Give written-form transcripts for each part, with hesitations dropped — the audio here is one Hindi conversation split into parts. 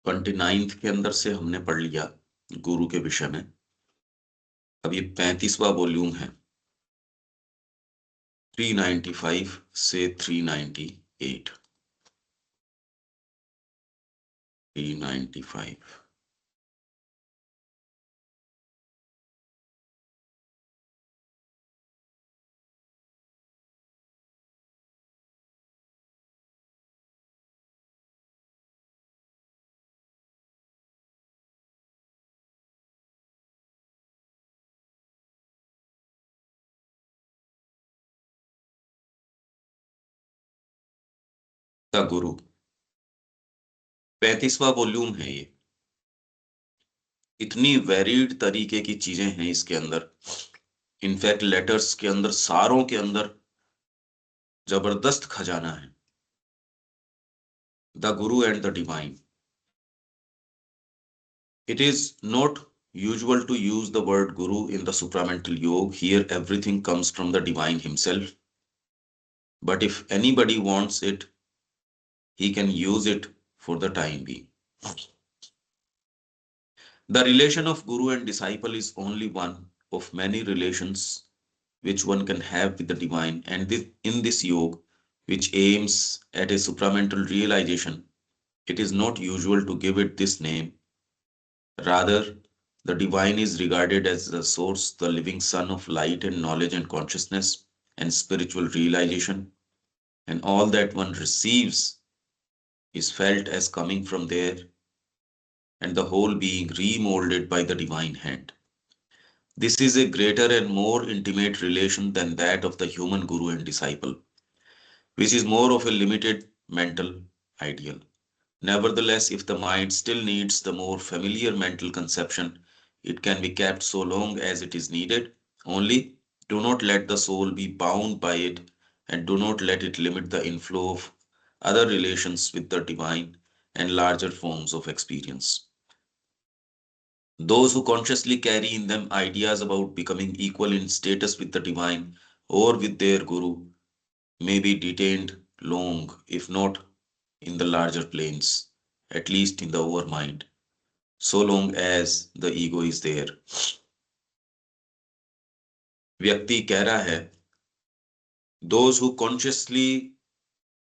29 के अंदर से हमने पढ़ लिया गुरु के विषय में। अब ये 35वां वॉल्यूम है, 395 से 398। 395। द गुरु 35वां वॉल्यूम है ये। इतनी वेरिड तरीके की चीजें हैं इसके अंदर। इनफैक्ट लेटर्स के अंदर, सारों के अंदर जबरदस्त खजाना है। The Guru and the divine. It is not usual to use the word guru in the supramental yoga. Here everything comes from the divine himself. But if anybody wants it, he can use it for the time being. The relation of guru and disciple is only one of many relations which one can have with the divine, and in this yoga, which aims at a supramental realization, it is not usual to give it this name. Rather, the divine is regarded as the source, the living sun of light and knowledge and consciousness and spiritual realization, and all that one receives is felt as coming from there, and the whole being remolded by the divine hand. This is a greater and more intimate relation than that of the human guru and disciple, which is more of a limited mental ideal. Nevertheless, if the mind still needs the more familiar mental conception, it can be kept so long as it is needed. Only do not let the soul be bound by it, and do not let it limit the inflow of other relations with the divine and larger forms of experience. Those who consciously carry in them ideas about becoming equal in status with the divine or with their guru may be detained long, if not in the larger planes, at least in the overmind, so long as the ego is there. व्यक्ति कह रहा है, those who consciously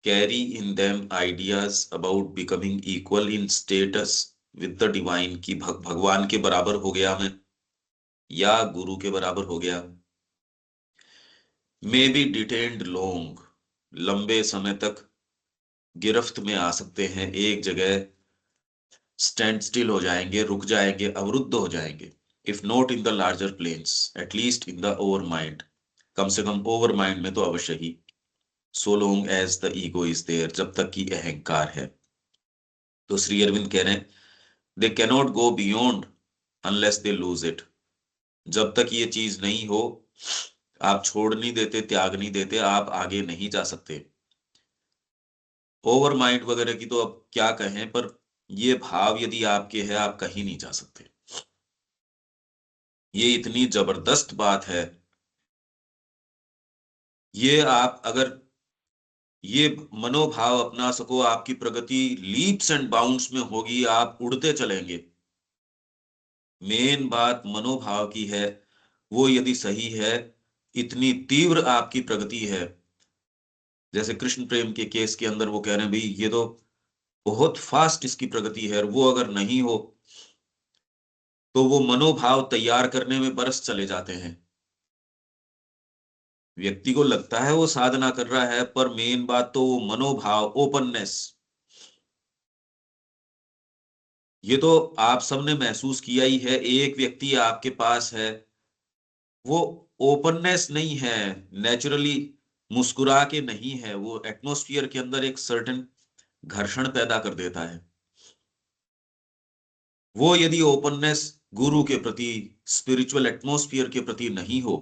carry in them ideas about becoming equal in status with the divine, कि भगवान के बराबर हो गया मैं या गुरु के बराबर हो गया, may be detained long, लंबे समय तक गिरफ्त में आ सकते हैं, एक जगह स्टैंड स्टिल हो जाएंगे, रुक जाएंगे, अवरुद्ध हो जाएंगे। If not in the larger planes, at least in the overmind, कम से कम ओवर माइंड में तो अवश्य ही। So long as the ego is there, जब तक कि अहंकार है। तो श्री अरविंद कह रहे हैं, दे cannot go beyond unless they lose it. जब तक ये चीज नहीं हो, आप छोड़ नहीं देते, त्याग नहीं देते, आप आगे नहीं जा सकते। ओवर माइंड वगैरह की तो अब क्या कहें, पर ये भाव यदि आपके है, आप कहीं नहीं जा सकते। ये इतनी जबरदस्त बात है। ये आप अगर ये मनोभाव अपना सको, आपकी प्रगति लीप्स एंड बाउंड्स में होगी, आप उड़ते चलेंगे। मेन बात मनोभाव की है, वो यदि सही है, इतनी तीव्र आपकी प्रगति है। जैसे कृष्ण प्रेम के केस के अंदर वो कह रहे हैं, भाई ये तो बहुत फास्ट इसकी प्रगति है, और वो अगर नहीं हो तो वो मनोभाव तैयार करने में बरस चले जाते हैं। व्यक्ति को लगता है वो साधना कर रहा है, पर मेन बात तो वो मनोभाव, ओपननेस। ये तो आप सबने महसूस किया ही है, एक व्यक्ति आपके पास है, वो ओपननेस नहीं है, नेचुरली मुस्कुरा के नहीं है, वो एटमॉस्फियर के अंदर एक सर्टेन घर्षण पैदा कर देता है। वो यदि ओपननेस गुरु के प्रति, स्पिरिचुअल एटमॉस्फियर के प्रति नहीं हो,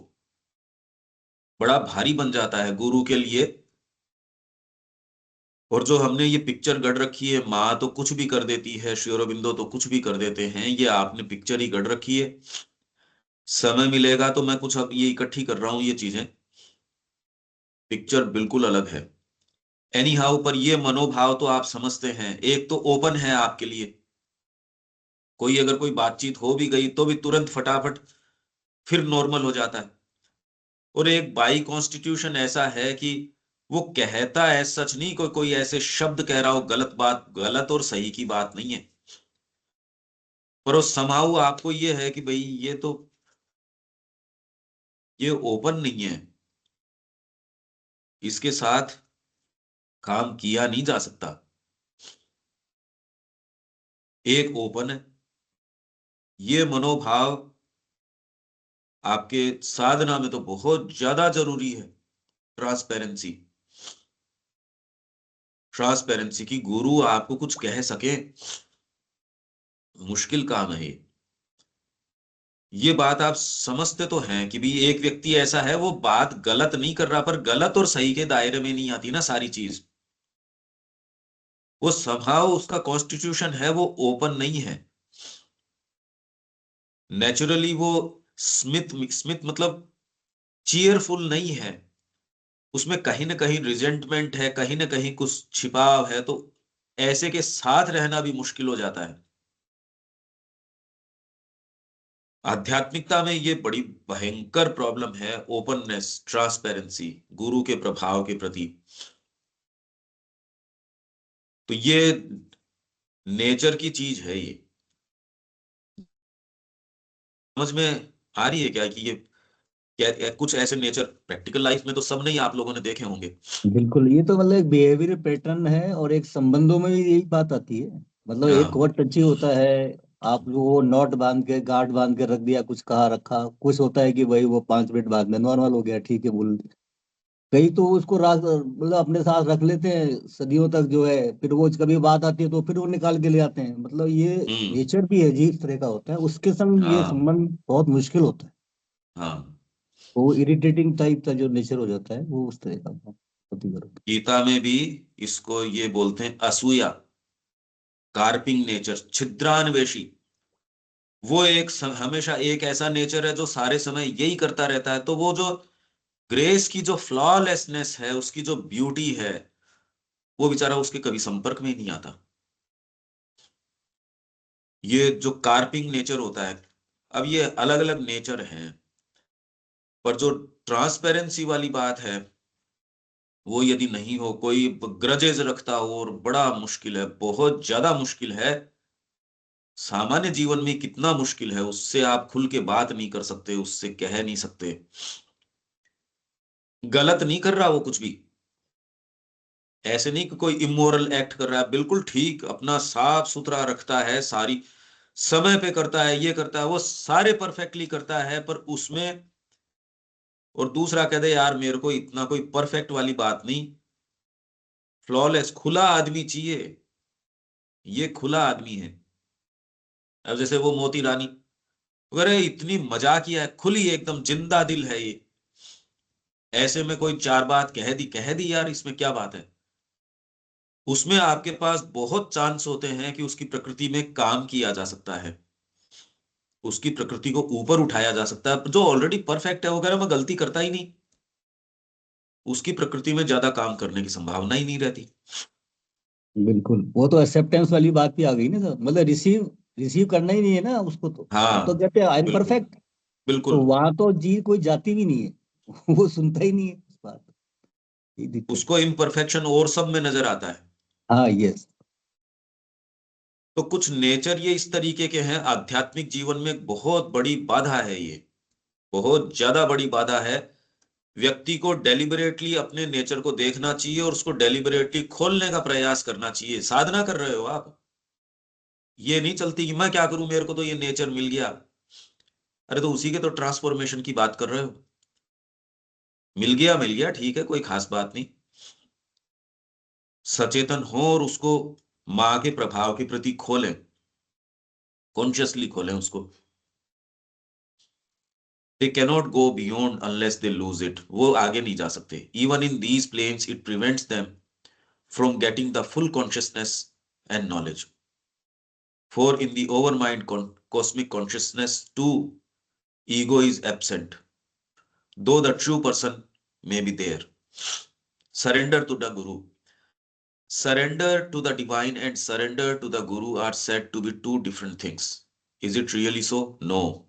बड़ा भारी बन जाता है गुरु के लिए। और जो हमने ये पिक्चर गढ़ रखी है, माँ तो कुछ भी कर देती है, श्री अरबिंदो तो कुछ भी कर देते हैं, ये आपने पिक्चर ही गढ़ रखी है। समय मिलेगा तो मैं कुछ अब ये इकट्ठी कर रहा हूं ये चीजें, पिक्चर बिल्कुल अलग है। एनी हाउ, पर ये मनोभाव तो आप समझते हैं, एक तो ओपन है आपके लिए, अगर कोई बातचीत हो भी गई तो भी तुरंत फटाफट फिर नॉर्मल हो जाता है। और एक बाई कॉन्स्टिट्यूशन ऐसा है कि वो कहता है सच नहीं, कोई कोई ऐसे शब्द कह रहा हो, गलत बात, गलत और सही की बात नहीं है, पर वो समाऊ आपको ये है कि भाई ये ओपन नहीं है, इसके साथ काम किया नहीं जा सकता। एक ओपन है, ये मनोभाव आपके साधना में तो बहुत ज्यादा जरूरी है। ट्रांसपेरेंसी, ट्रांसपेरेंसी की गुरु आपको कुछ कह सके, मुश्किल काम है ये बात आप समझते तो हैं कि भी एक व्यक्ति ऐसा है, वो बात गलत नहीं कर रहा, पर गलत और सही के दायरे में नहीं आती ना सारी चीज। वो स्वभाव, उसका कॉन्स्टिट्यूशन है, वो ओपन नहीं है। नेचुरली वो स्मिथ स्मिथ मतलब चीयरफुल नहीं है, उसमें कहीं ना कहीं रिजेंटमेंट है, कहीं ना कहीं कुछ छिपाव है, तो ऐसे के साथ रहना भी मुश्किल हो जाता है। आध्यात्मिकता में ये बड़ी भयंकर प्रॉब्लम है, ओपननेस, ट्रांसपेरेंसी, गुरु के प्रभाव के प्रति। तो ये नेचर की चीज है ये। समझ में आ रही है क्या कि ये क्या कुछ ऐसे नेचर प्रैक्टिकल लाइफ में तो सब नहीं आप लोगों ने देखे होंगे। बिल्कुल, ये तो मतलब एक बिहेवियर पैटर्न है, और एक संबंधों में भी यही बात आती है। मतलब एक हाँ। कोर्ट टची होता है, आप वो नोट बांध के, गार्ड बांध के रख दिया, कुछ कहा रखा, कुछ होता है कि भाई वो 5 मिनट बाद में नॉर्मल हो गया, ठीक है बोल। कई तो उसको मतलब अपने साथ रख लेते हैं सदियों तक जो है, फिर वो कभी बात आती है तो फिर वो निकाल के ले आते हैं। मतलब ये हम्म। नेचर भी अजीब तरह का होता है, उसके संग ये हाँ। संबंध बहुत मुश्किल होता है। हाँ। वो इरिटेटिंग टाइप का जो नेचर हो जाता है, वो उस तरह का होती है। गीता में भी इसको ये बोलते हैं असूया, कार्पिंग नेचर, छिद्रान्वेषी। वो हमेशा एक ऐसा नेचर है जो सारे समय यही करता रहता है। तो वो जो ग्रेस की जो फ्लॉलेसनेस है, उसकी जो ब्यूटी है, वो बेचारा उसके कभी संपर्क में ही नहीं आता। ये जो कार्पिंग नेचर होता है, अब ये अलग अलग नेचर हैं, पर जो ट्रांसपेरेंसी वाली बात है, वो यदि नहीं हो, कोई ग्रजेज रखता हो, और बड़ा मुश्किल है, बहुत ज्यादा मुश्किल है। सामान्य जीवन में कितना मुश्किल है, उससे आप खुल के बात नहीं कर सकते, उससे कह नहीं सकते। गलत नहीं कर रहा वो कुछ भी, ऐसे नहीं कि कोई इमोरल एक्ट कर रहा है, बिल्कुल ठीक, अपना साफ सुथरा रखता है, सारी समय पे करता है, ये करता है, वो सारे परफेक्टली करता है, पर उसमें, और दूसरा कह दे यार मेरे को इतना कोई परफेक्ट वाली बात नहीं, फ्लॉलेस खुला आदमी चाहिए, ये खुला आदमी है। अब जैसे वो मोती रानी, अरे इतनी मजाकिया है, खुली एकदम जिंदा दिल है ये, ऐसे में कोई चार बात कह दी यार, इसमें क्या बात है। उसमें आपके पास बहुत चांस होते हैं कि उसकी प्रकृति में काम किया जा सकता है, उसकी प्रकृति को ऊपर उठाया जा सकता है। जो ऑलरेडी परफेक्ट है वो कह रहा मैं गलती करता ही नहीं, उसकी प्रकृति में ज्यादा काम करने की संभावना ही नहीं रहती। बिल्कुल, वो तो एक्सेप्टेंस वाली बात भी आ गई ना सर। मतलब रिसीव रिसीव करना ही नहीं है ना उसको, तो वो तो हाँ। कहते हैं आई एम बिल्कुल। परफेक्ट। तो बिल्कुल। वहां तो जी कोई जाती भी नहीं है वो सुनता ही नहीं है उस बात, ये दिक्कत। उसको इम्परफेक्शन और सब में नजर आता है। हाँ, यस। तो कुछ नेचर ये इस तरीके के हैं, आध्यात्मिक जीवन में एक बहुत बड़ी बाधा है ये, बहुत ज्यादा बड़ी बाधा है। व्यक्ति को डेलिबरेटली अपने नेचर को देखना चाहिए, और उसको डेलिबरेटली खोलने का प्रयास करना चाहिए। साधना कर रहे हो आप, ये नहीं चलती कि मैं क्या करूं, मेरे को तो ये नेचर मिल गया। अरे तो उसी के तो ट्रांसफॉर्मेशन की बात कर रहे हो। मिल गया ठीक है, कोई खास बात नहीं। सचेतन हो और उसको माँ के प्रभाव के प्रति खोलें, कॉन्शियसली खोलें उसको। They cannot go beyond unless they lose it, वो आगे नहीं जा सकते। Even in these planes it prevents them from getting the full consciousness and knowledge. For in the overmind cosmic consciousness too, ego is absent, though the true person may be there. Surrender to the Guru. Surrender to the divine and surrender to the Guru are said to be two different things. Is it really so? No.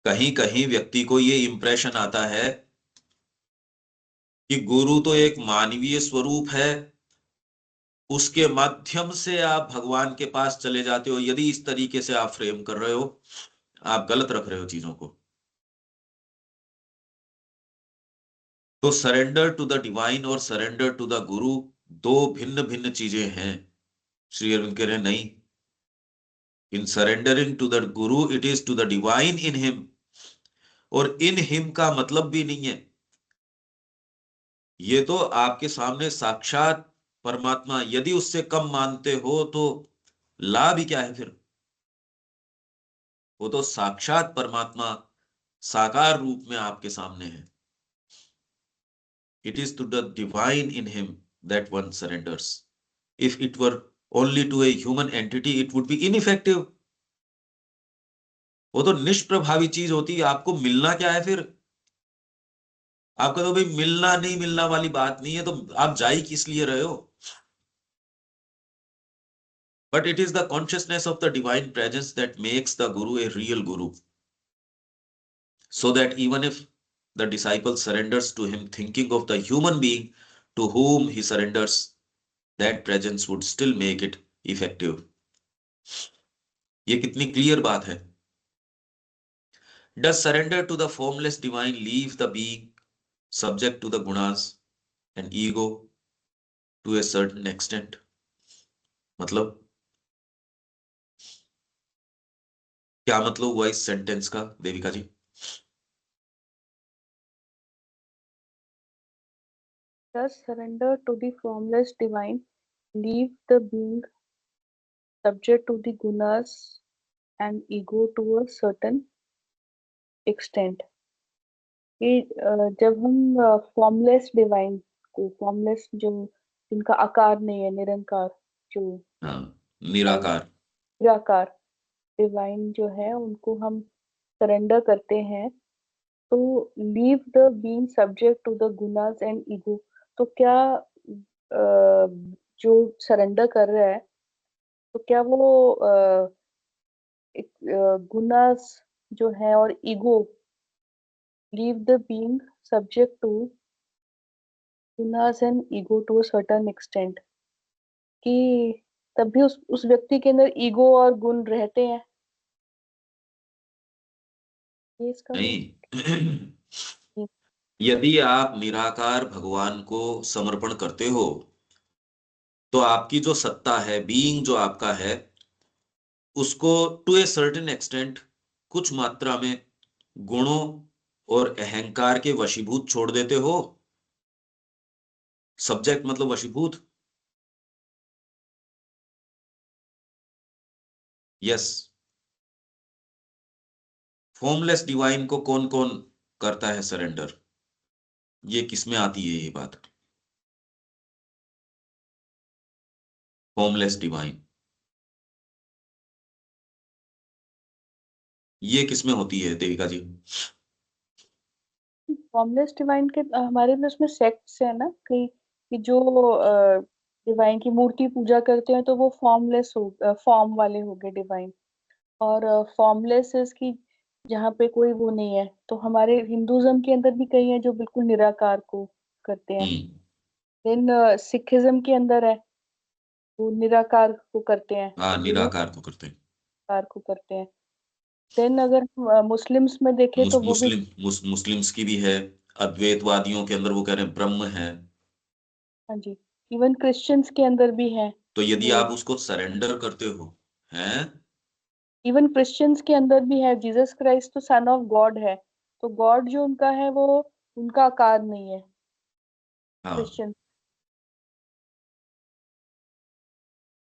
कहीं कहीं व्यक्ति को ये इंप्रेशन आता है कि गुरु तो एक मानवीय स्वरूप है, उसके माध्यम से आप भगवान के पास चले जाते हो। यदि इस तरीके से आप फ्रेम कर रहे हो, आप गलत रख रहे हो चीजों को। तो सरेंडर टू द डिवाइन और सरेंडर टू द गुरु दो भिन्न भिन्न चीजें हैं। श्री अरविंद कह रहे हैं नहीं, in surrendering to the guru it is to the divine in him. और इन हिम का मतलब भी नहीं है ये तो आपके सामने साक्षात परमात्मा, यदि उससे कम मानते हो तो लाभ ही क्या है फिर? वो तो साक्षात परमात्मा साकार रूप में आपके सामने है। It is to the divine in him that one surrenders. If it were only to a human entity it would be ineffective. वो तो निष्प्रभावी चीज होती है, आपको मिलना क्या है फिर? आपका तो भाई मिलना नहीं मिलना वाली बात नहीं है, तो आप जा ही किस लिए रहे हो? But it is the consciousness of the divine presence that makes the guru a real guru. So that even if the disciple surrenders to him thinking of the human being to whom he surrenders, that presence would still make it effective. ये कितनी क्लियर बात है। Does surrender to the formless divine leave the being subject to the gunas and ego to a certain extent? मतलब क्या मतलब हुआ इस सेंटेंस का देविका जी? Thus surrender to the formless divine, leave the being subject to the gunas and ego to a certain extent. कि जब हम फॉर्मलेस डिवाइन को, फॉर्मलेस जो जिनका आकार नहीं है, निरंकार जो हाँ, निराकार। निराकार डिवाइन जो है उनको हम सरेंडर करते हैं, तो leave the being subject to the gunas and ego. तो क्या जो सरेंडर कर रहा है, तो क्या वो गुनास जो है और ego, leave the being subject to gunas and ego to a certain extent, कि तब भी उस व्यक्ति के अंदर ईगो और गुण रहते हैं, ये इसका नहीं यदि आप निराकार भगवान को समर्पण करते हो तो आपकी जो सत्ता है, बीइंग जो आपका है, उसको टू ए सर्टेन एक्सटेंट कुछ मात्रा में गुणों और अहंकार के वशीभूत छोड़ देते हो। सब्जेक्ट मतलब वशीभूत। यस। फॉर्मलेस डिवाइन को कौन कौन करता है सरेंडर? ये किसमें आती है ये बात? फॉर्मलेस डिवाइन ये किसमें होती है देविका जी? फॉर्मलेस डिवाइन के हमारे में उसमें सेक्ट्स है ना, कि जो डिवाइन की मूर्ति पूजा करते हैं तो वो फॉर्मलेस हो, फॉर्म वाले हो गए डिवाइन। और फॉर्मलेस की जहाँ पे कोई वो नहीं है, तो हमारे हिंदुज्म के अंदर भी कई हैं जो बिल्कुल निराकार को करते हैं। देन सिखिज्म के अंदर है, वो निराकार को करते हैं, हाँ, गुरु निराकार को करते हैं। निराकार को करते हैं। देन अगर मुस्लिम्स में देखें तो वो भी, मुस्लिम्स की भी है। अद्वैतवादियों के अंदर वो कह रहे हैं ब्रह्म है। हाँ जी, इवन क्रिश्चियंस के अंदर भी है तो यदि वो, आप उसको सरेंडर करते हो, हैं? इवन क्रिश्चियंस के अंदर भी है, जीसस क्राइस्ट तो सन ऑफ गॉड है, तो गॉड जो उनका है वो उनका आकार नहीं है हाँ, क्रिश्चियन।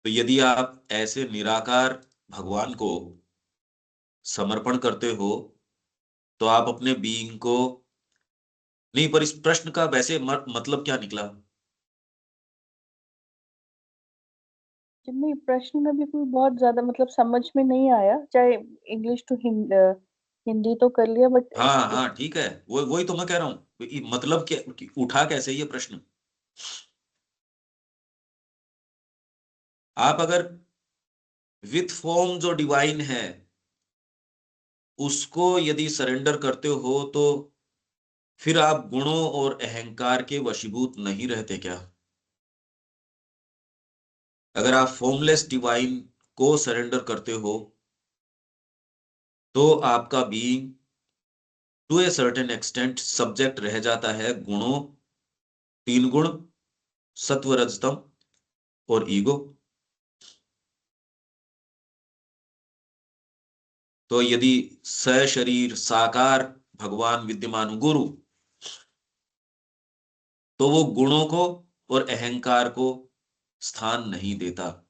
तो यदि आप ऐसे निराकार भगवान को समर्पण करते हो तो आप अपने बीइंग को नहीं। पर इस प्रश्न का वैसे मतलब क्या निकला? नहीं, प्रश्न में भी कोई बहुत ज्यादा मतलब समझ में नहीं आया, चाहे इंग्लिश टू हिंदी तो कर लिया, बट हाँ हाँ, ठीक है। वो वही तो मैं कह रहा हूँ, मतलब क्या उठा कैसे ये प्रश्न? आप अगर विथ फॉर्म जो डिवाइन है उसको यदि सरेंडर करते हो तो फिर आप गुणों और अहंकार के वशीभूत नहीं रहते क्या? अगर आप फॉर्मलेस डिवाइन को सरेंडर करते हो तो आपका being to a certain extent subject रह जाता है गुणों, तीन गुण, सत्व, रजतम और ईगो। तो यदि सशरीर साकार भगवान विद्यमान गुरु, तो वो गुणों को और अहंकार को स्थान नहीं देता।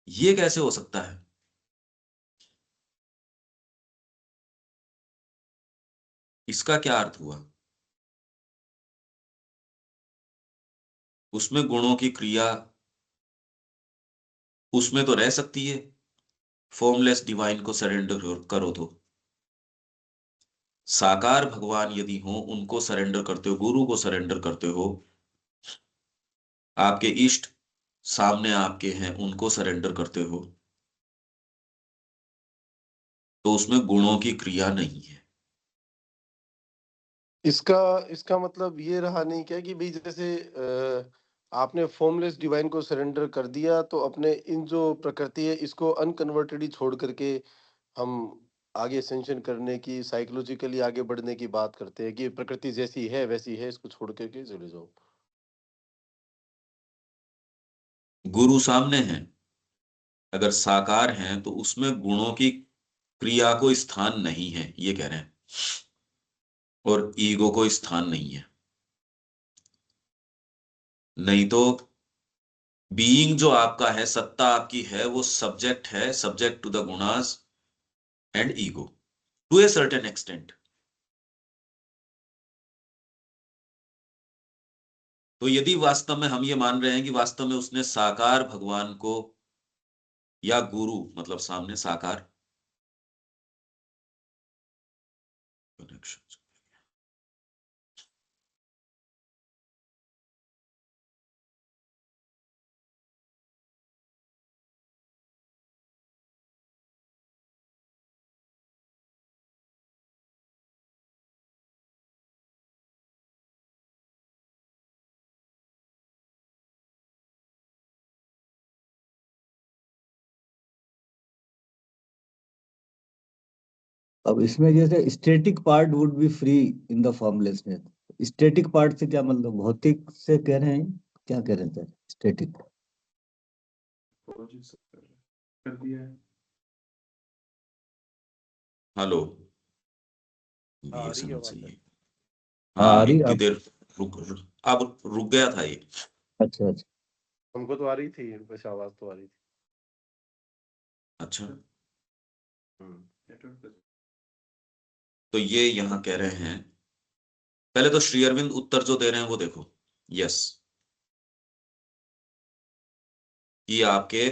ये कैसे हो सकता है? इसका क्या अर्थ हुआ? उसमें गुणों की क्रिया उसमें तो रह सकती है, फॉर्मलेस डिवाइन को सरेंडर करो तो। साकार भगवान यदि हो उनको सरेंडर करते हो, गुरु को सरेंडर करते हो, आपके इष्ट सामने आपके हैं उनको सरेंडर करते हो, तो उसमें गुणों की क्रिया नहीं है। इसका इसका मतलब ये रहा नहीं क्या कि भाई जैसे आपने फॉर्मलेस डिवाइन को सरेंडर कर दिया तो अपने इन जो प्रकृति है इसको अनकन्वर्टेड ही छोड़ करके हम आगे असेंशन करने की, साइकोलॉजिकली आगे बढ़ने की बात करते हैं कि प्रकृति जैसी है वैसी है, इसको छोड़ करके चले जाओ। गुरु सामने हैं, अगर साकार हैं तो उसमें गुणों की क्रिया को स्थान नहीं है, ये कह रहे हैं, और ईगो को स्थान नहीं है। नहीं तो बीइंग जो आपका है, सत्ता आपकी है, वो सब्जेक्ट है, subject to the gunas and ego to a certain extent. तो यदि वास्तव में हम ये मान रहे हैं कि वास्तव में उसने साकार भगवान को या गुरु मतलब सामने साकार कनेक्शन, अब इसमें जैसे static part would be free in the formlessness, static part से क्या मतलब, भौतिक से कह रहे हैं, क्या कह रहे हैं स्टैटिक? कर दिया है। हेलो, आ ये रही है समझ आवाज? सही है। हाँ, आ हाँ, रही इतनी अब? देर अब रुक गया था ये। अच्छा अच्छा। हमको तो आ रही थी, वैसे आवाज तो आ रही थी। अच्छा, हम्म। तो ये यहाँ कह रहे हैं, पहले तो श्री अरविंद उत्तर जो दे रहे हैं वो देखो। यस, कि आपके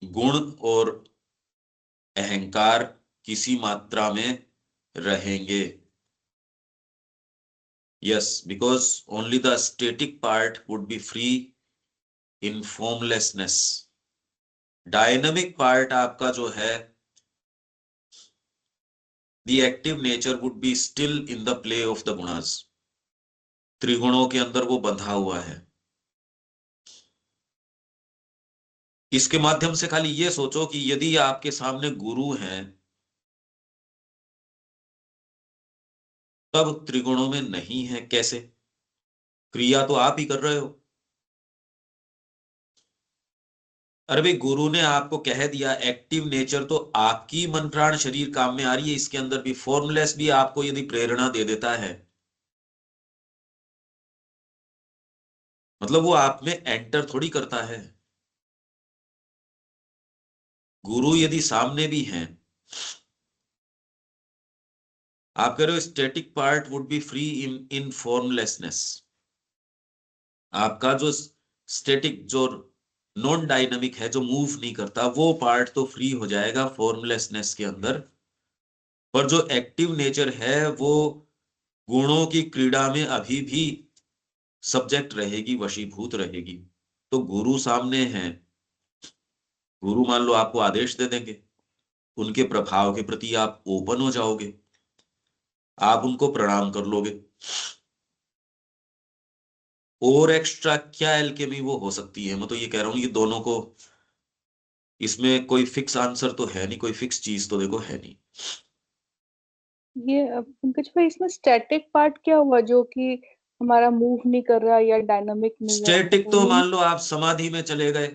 गुण और अहंकार किसी मात्रा में रहेंगे। Yes, because only the static part would be free in formlessness. Dynamic part आपका जो है, the active nature would be still in the play of the gunas. त्रिगुणों के अंदर वो बंधा हुआ है। इसके माध्यम से खाली ये सोचो कि यदि आपके सामने गुरु हैं तब त्रिगुणों में नहीं है, कैसे? क्रिया तो आप ही कर रहे हो। अरे भाई, गुरु ने आपको कह दिया, एक्टिव नेचर तो आपकी मन प्राण शरीर काम में आ रही है, इसके अंदर भी फॉर्मलेस भी आपको यदि प्रेरणा दे देता है, मतलब वो आप में एंटर थोड़ी करता है। गुरु यदि सामने भी हैं, आप कह रहे हो static part would be free in formlessness. आपका जो स्टैटिक, जो नॉन डायनामिक है, जो मूव नहीं करता, वो पार्ट तो फ्री हो जाएगा फॉर्मलेसनेस के अंदर, पर जो एक्टिव नेचर है वो गुणों की क्रीड़ा में अभी भी सब्जेक्ट रहेगी, वशीभूत रहेगी। तो गुरु सामने हैं, गुरु मान लो आपको आदेश दे देंगे, उनके प्रभाव के प्रति आप ओपन हो जाओगे, आप उनको प्रणाम कर लोगे। और एक्स्ट्रा क्या एल्केमी वो हो सकती है? मैं तो ये कह रहा हूं, ये दोनों को, इसमें कोई फिक्स आंसर तो है नहीं, कोई फिक्स चीज तो देखो है नहीं। ये पंकज भाई, इसमें स्टैटिक पार्ट क्या हुआ जो कि हमारा मूव नहीं कर रहा या डायनामिक नहीं है, स्टैटिक वो तो नहीं। मान लो आप समाधि में चले गए,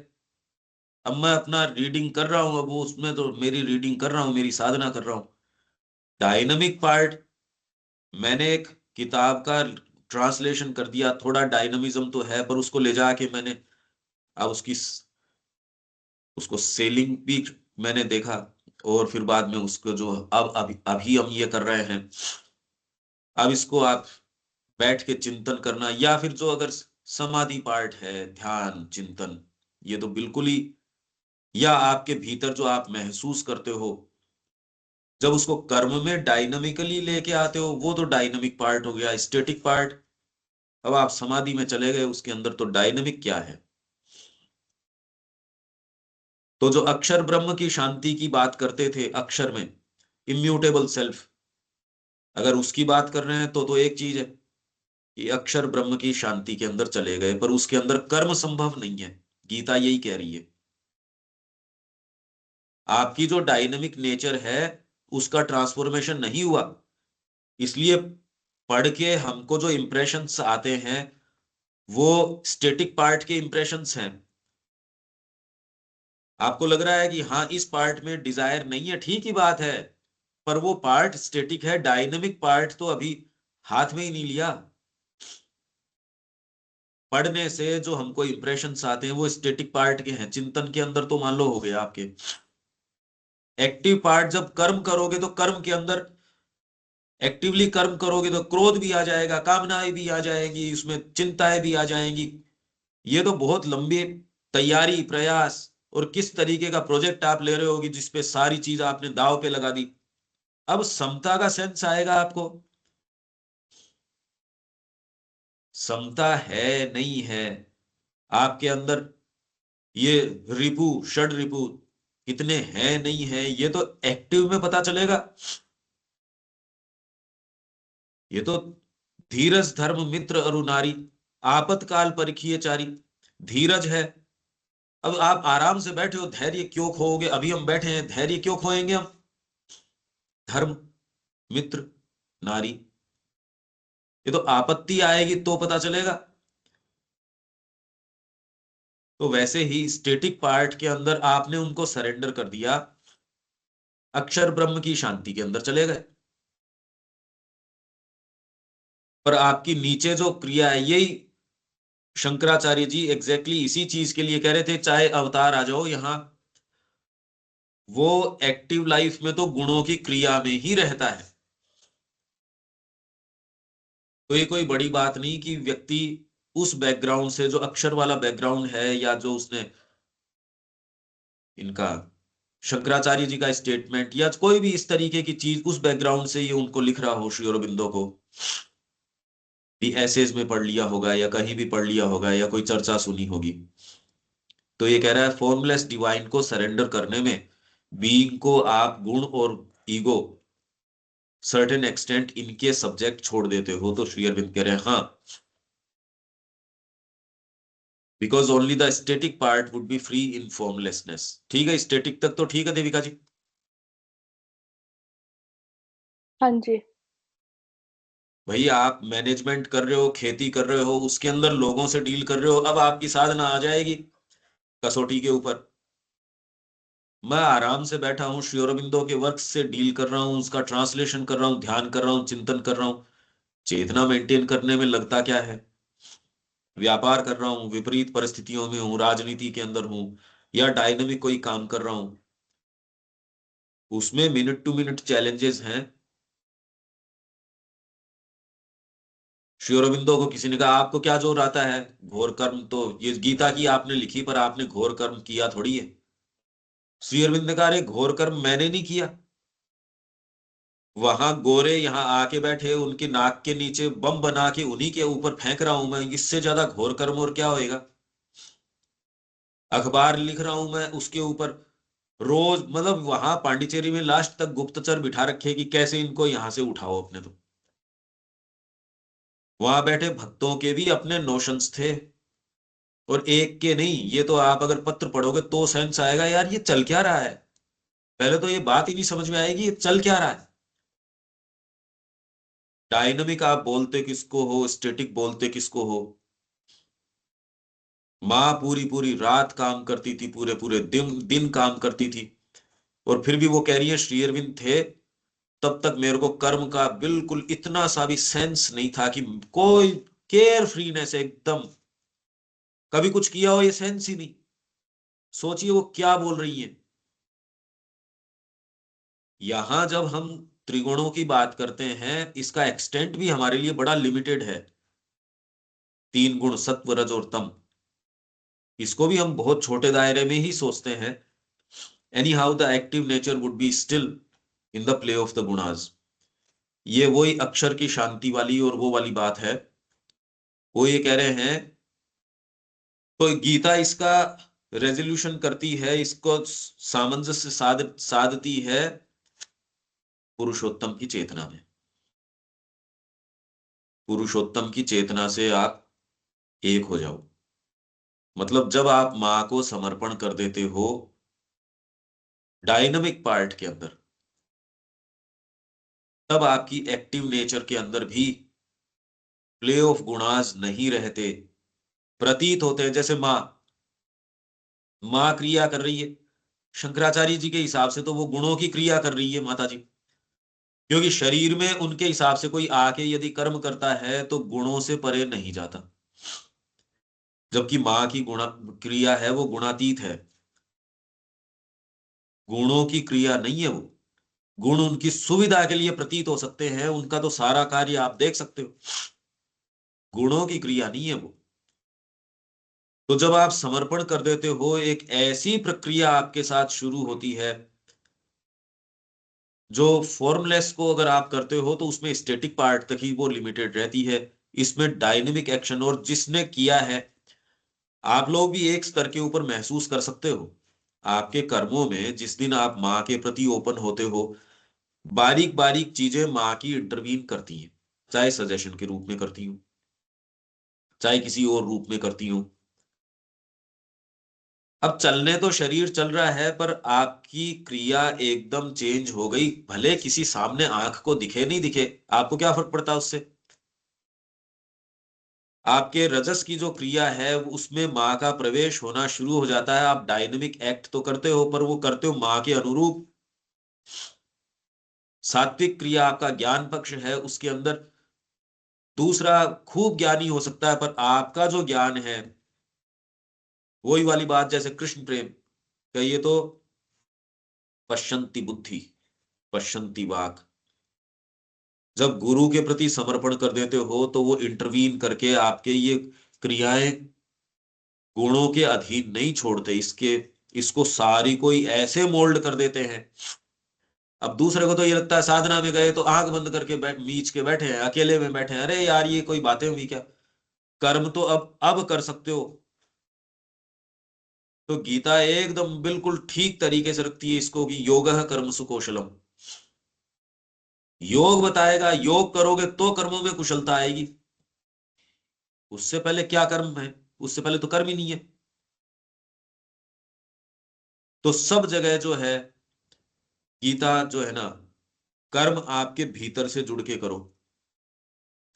अब मैं अपना रीडिंग कर रहा हूं, अब वो उसमें तो मेरी रीडिंग कर रहा हूं, मेरी साधना कर रहा हूं। डायनामिक पार्ट, मैंने एक किताब का ट्रांसलेशन कर दिया, थोड़ा डायनामिज्म तो है, पर उसको ले जाके मैंने अब उसको सेलिंग भी मैंने देखा, और फिर बाद में उसको जो अब अभी अभी हम ये कर रहे हैं, अब इसको आप बैठ के चिंतन करना, या फिर जो अगर समाधि पार्ट है, ध्यान चिंतन, ये तो बिल्कुल ही, या आपके भीतर जो आप महसूस करते हो, जब उसको कर्म में डायनामिकली लेके आते हो, वो तो डायनामिक पार्ट हो गया। स्टैटिक पार्ट, अब आप समाधि में चले गए, उसके अंदर तो डायनामिक क्या है? तो जो अक्षर ब्रह्म की शांति की बात करते थे, अक्षर में इम्यूटेबल सेल्फ, अगर उसकी बात कर रहे हैं तो एक चीज है कि अक्षर ब्रह्म की शांति के अंदर चले गए, पर उसके अंदर कर्म संभव नहीं है। गीता यही कह रही है, आपकी जो डायनेमिक नेचर है उसका ट्रांसफॉर्मेशन नहीं हुआ, इसलिए पढ़ के हमको जो इंप्रेशंस आते हैं वो स्टैटिक पार्ट के इंप्रेशंस हैं। आपको लग रहा है कि हाँ इस पार्ट में डिजायर नहीं है, ठीक ही बात है, पर वो पार्ट स्टैटिक है, डायनेमिक पार्ट तो अभी हाथ में ही नहीं लिया। पढ़ने से जो हमको इंप्रेशंस आते हैं वो स्टैटिक पार्ट के हैं, चिंतन के अंदर तो मान लो हो गया आपके। एक्टिव पार्ट, जब कर्म करोगे तो कर्म के अंदर एक्टिवली कर्म करोगे तो क्रोध भी आ जाएगा, कामनाएं भी आ जाएंगी, उसमें चिंताएं भी आ जाएंगी। ये तो बहुत लंबी तैयारी, प्रयास, और किस तरीके का प्रोजेक्ट आप ले रहे होगी जिसपे सारी चीज आपने दाव पे लगा दी। अब समता का सेंस आएगा आपको, समता है नहीं है आपके अंदर, ये रिपु, षड रिपु कितने हैं नहीं है, ये तो एक्टिव में पता चलेगा। ये तो धीरज धर्म मित्र अरु नारी, आपतकाल परिखिए चारी, धीरज है। अब आप आराम से बैठे हो, धैर्य क्यों खोओगे? अभी हम बैठे हैं, धैर्य क्यों खोएंगे हम? धर्म, मित्र, नारी, ये तो आपत्ति आएगी तो पता चलेगा। तो वैसे ही स्टैटिक पार्ट के अंदर आपने उनको सरेंडर कर दिया, अक्षर ब्रह्म की शांति के अंदर चले गए, पर आपकी नीचे जो क्रिया है, यही शंकराचार्य जी एग्जैक्टली इसी चीज के लिए कह रहे थे, चाहे अवतार आ जाओ यहां, वो एक्टिव लाइफ में तो गुणों की क्रिया में ही रहता है। तो ये कोई बड़ी बात नहीं कि व्यक्ति उस बैकग्राउंड से, जो अक्षर वाला बैकग्राउंड है, या जो उसने इनका शंकराचार्य जी का स्टेटमेंट या कोई भी इस तरीके की चीज, उस बैकग्राउंड से ये उनको लिख रहा हो, श्री अरबिंदो को भी एसेज में पढ़ लिया होगा, या कहीं भी पढ़ लिया होगा, या कोई चर्चा सुनी होगी। तो ये कह रहा है फॉर्मलेस डिवाइन को सरेंडर करने में बीइंग को आप गुण और ईगो सर्टेन एक्सटेंट इनके सब्जेक्ट छोड़ देते हो। तो श्री अरविंद कह रहे हैं हाँ, because only the static part would be free in formlessness. ठीक है, स्टेटिक तक तो ठीक है देविका जी? हाँ जी। भाई आप मैनेजमेंट कर रहे हो, खेती कर रहे हो, उसके अंदर लोगों से डील कर रहे हो, अब आपकी साधना आ जाएगी कसौटी के ऊपर। मैं आराम से बैठा हूँ, श्री अरबिंदो के वर्क से डील कर रहा हूँ, उसका ट्रांसलेशन कर रहा हूँ, ध्यान कर रहा हूँ, चिंतन कर रहा हूँ, चेतना मेंटेन करने में लगता क्या है? व्यापार कर रहा हूँ, विपरीत परिस्थितियों में हूँ, राजनीति के अंदर हूँ, या डायनेमिक कोई काम कर रहा हूँ, उसमें मिनट टू मिनट चैलेंजेस हैं। श्री अरबिंदो को किसी ने कहा आपको क्या जोर आता है? घोर कर्म, तो ये गीता की आपने लिखी, पर आपने घोर कर्म किया थोड़ी है। श्री अरविंद ने कहा अरे घोर कर्म मैंने नहीं किया, वहां गोरे यहाँ आके बैठे, उनके नाक के नीचे बम बना के उन्हीं के ऊपर फेंक रहा हूं मैं, इससे ज्यादा घोर कर्म और क्या होएगा? अखबार लिख रहा हूं मैं, उसके ऊपर रोज मतलब वहां पांडिचेरी में लास्ट तक गुप्तचर बिठा रखे कि कैसे इनको यहां से उठाओ अपने। तो वहां बैठे भक्तों के भी अपने नोशंस थे, और एक के नहीं। ये तो आप अगर पत्र पढ़ोगे तो सेंस आएगा यार ये चल क्या रहा है। पहले तो ये बात ही नहीं समझ में आएगी ये चल क्या रहा है। डायनामिक आप बोलते किसको हो, स्टैटिक बोलते किसको हो। माँ पूरी पूरी रात काम करती थी, पूरे पूरे दिन दिन काम करती थी, और फिर भी वो कह रही है श्री अरविंद थे तब तक मेरे को कर्म का बिल्कुल इतना सा भी सेंस नहीं था, कि कोई केयर फ्रीनेस एकदम, कभी कुछ किया हो ये सेंस ही नहीं। सोचिए वो क्या बोल रही है। यहां जब हम त्रिगुणों की बात करते हैं, इसका एक्सटेंट भी हमारे लिए बड़ा लिमिटेड है। तीन गुण सत्व रज और तम, इसको भी हम बहुत छोटे दायरे में ही सोचते हैं। Anyhow the active nature would be still in the play of the gunas. ये वही अक्षर की शांति वाली और वो वाली बात है। वो ये कह रहे हैं, तो गीता इसका रेजोल्यूशन करती है, इसको सामंजस्य साधती है पुरुषोत्तम की चेतना में। पुरुषोत्तम की चेतना से आप एक हो जाओ। मतलब जब आप मां को समर्पण कर देते हो डायनामिक पार्ट के अंदर, तब आपकी एक्टिव नेचर के अंदर भी प्ले ऑफ गुणाज नहीं रहते। प्रतीत होते हैं जैसे मां मां क्रिया कर रही है, शंकराचार्य जी के हिसाब से तो वो गुणों की क्रिया कर रही है माता जी, क्योंकि शरीर में उनके हिसाब से कोई आके यदि कर्म करता है तो गुणों से परे नहीं जाता। जबकि मां की गुण क्रिया है वो गुणातीत है, गुणों की क्रिया नहीं है वो। गुण उनकी सुविधा के लिए प्रतीत हो सकते हैं, उनका तो सारा कार्य आप देख सकते हो, गुणों की क्रिया नहीं है वो। तो जब आप समर्पण कर देते हो, एक ऐसी प्रक्रिया आपके साथ शुरू होती है जो फॉर्मलेस को अगर आप करते हो तो उसमें स्टैटिक पार्ट तक ही वो लिमिटेड रहती है। इसमें डायनेमिक एक्शन, और जिसने किया है आप लोग भी एक स्तर के ऊपर महसूस कर सकते हो। आपके कर्मों में जिस दिन आप माँ के प्रति ओपन होते हो, बारीक बारीक चीजें माँ की इंटरवीन करती हैं, चाहे सजेशन के रूप में करती हूँ, चाहे किसी और रूप में करती हूँ। अब चलने तो शरीर चल रहा है, पर आपकी क्रिया एकदम चेंज हो गई। भले किसी सामने आंख को दिखे नहीं दिखे, आपको क्या फर्क पड़ता है उससे। आपके रजस की जो क्रिया है उसमें माँ का प्रवेश होना शुरू हो जाता है। आप डायनेमिक एक्ट तो करते हो, पर वो करते हो माँ के अनुरूप। सात्विक क्रिया आपका ज्ञान पक्ष है, उसके अंदर दूसरा खूब ज्ञानी हो सकता है, पर आपका जो ज्ञान है वही वाली बात, जैसे कृष्ण प्रेम कहिए तो पश्यंती बुद्धि, पश्यंती वाक। जब गुरु के प्रति समर्पण कर देते हो तो वो इंटरवीन करके आपके ये क्रियाएं गुणों के अधीन नहीं छोड़ते, इसके इसको सारी कोई ऐसे मोल्ड कर देते हैं। अब दूसरे को तो ये लगता है साधना में गए तो आंख बंद करके मीच के बैठे हैं, अकेले में बैठे हैं, अरे यार ये कोई बातें हुई क्या। कर्म तो अब कर सकते हो। तो गीता एकदम बिल्कुल ठीक तरीके से रखती है इसको कि योगः कर्मसु कौशलम। योग बताएगा, योग करोगे तो कर्मों में कुशलता आएगी। उससे पहले क्या कर्म है, उससे पहले तो कर्म ही नहीं है। तो सब जगह जो है गीता जो है ना, कर्म आपके भीतर से जुड़ के करो,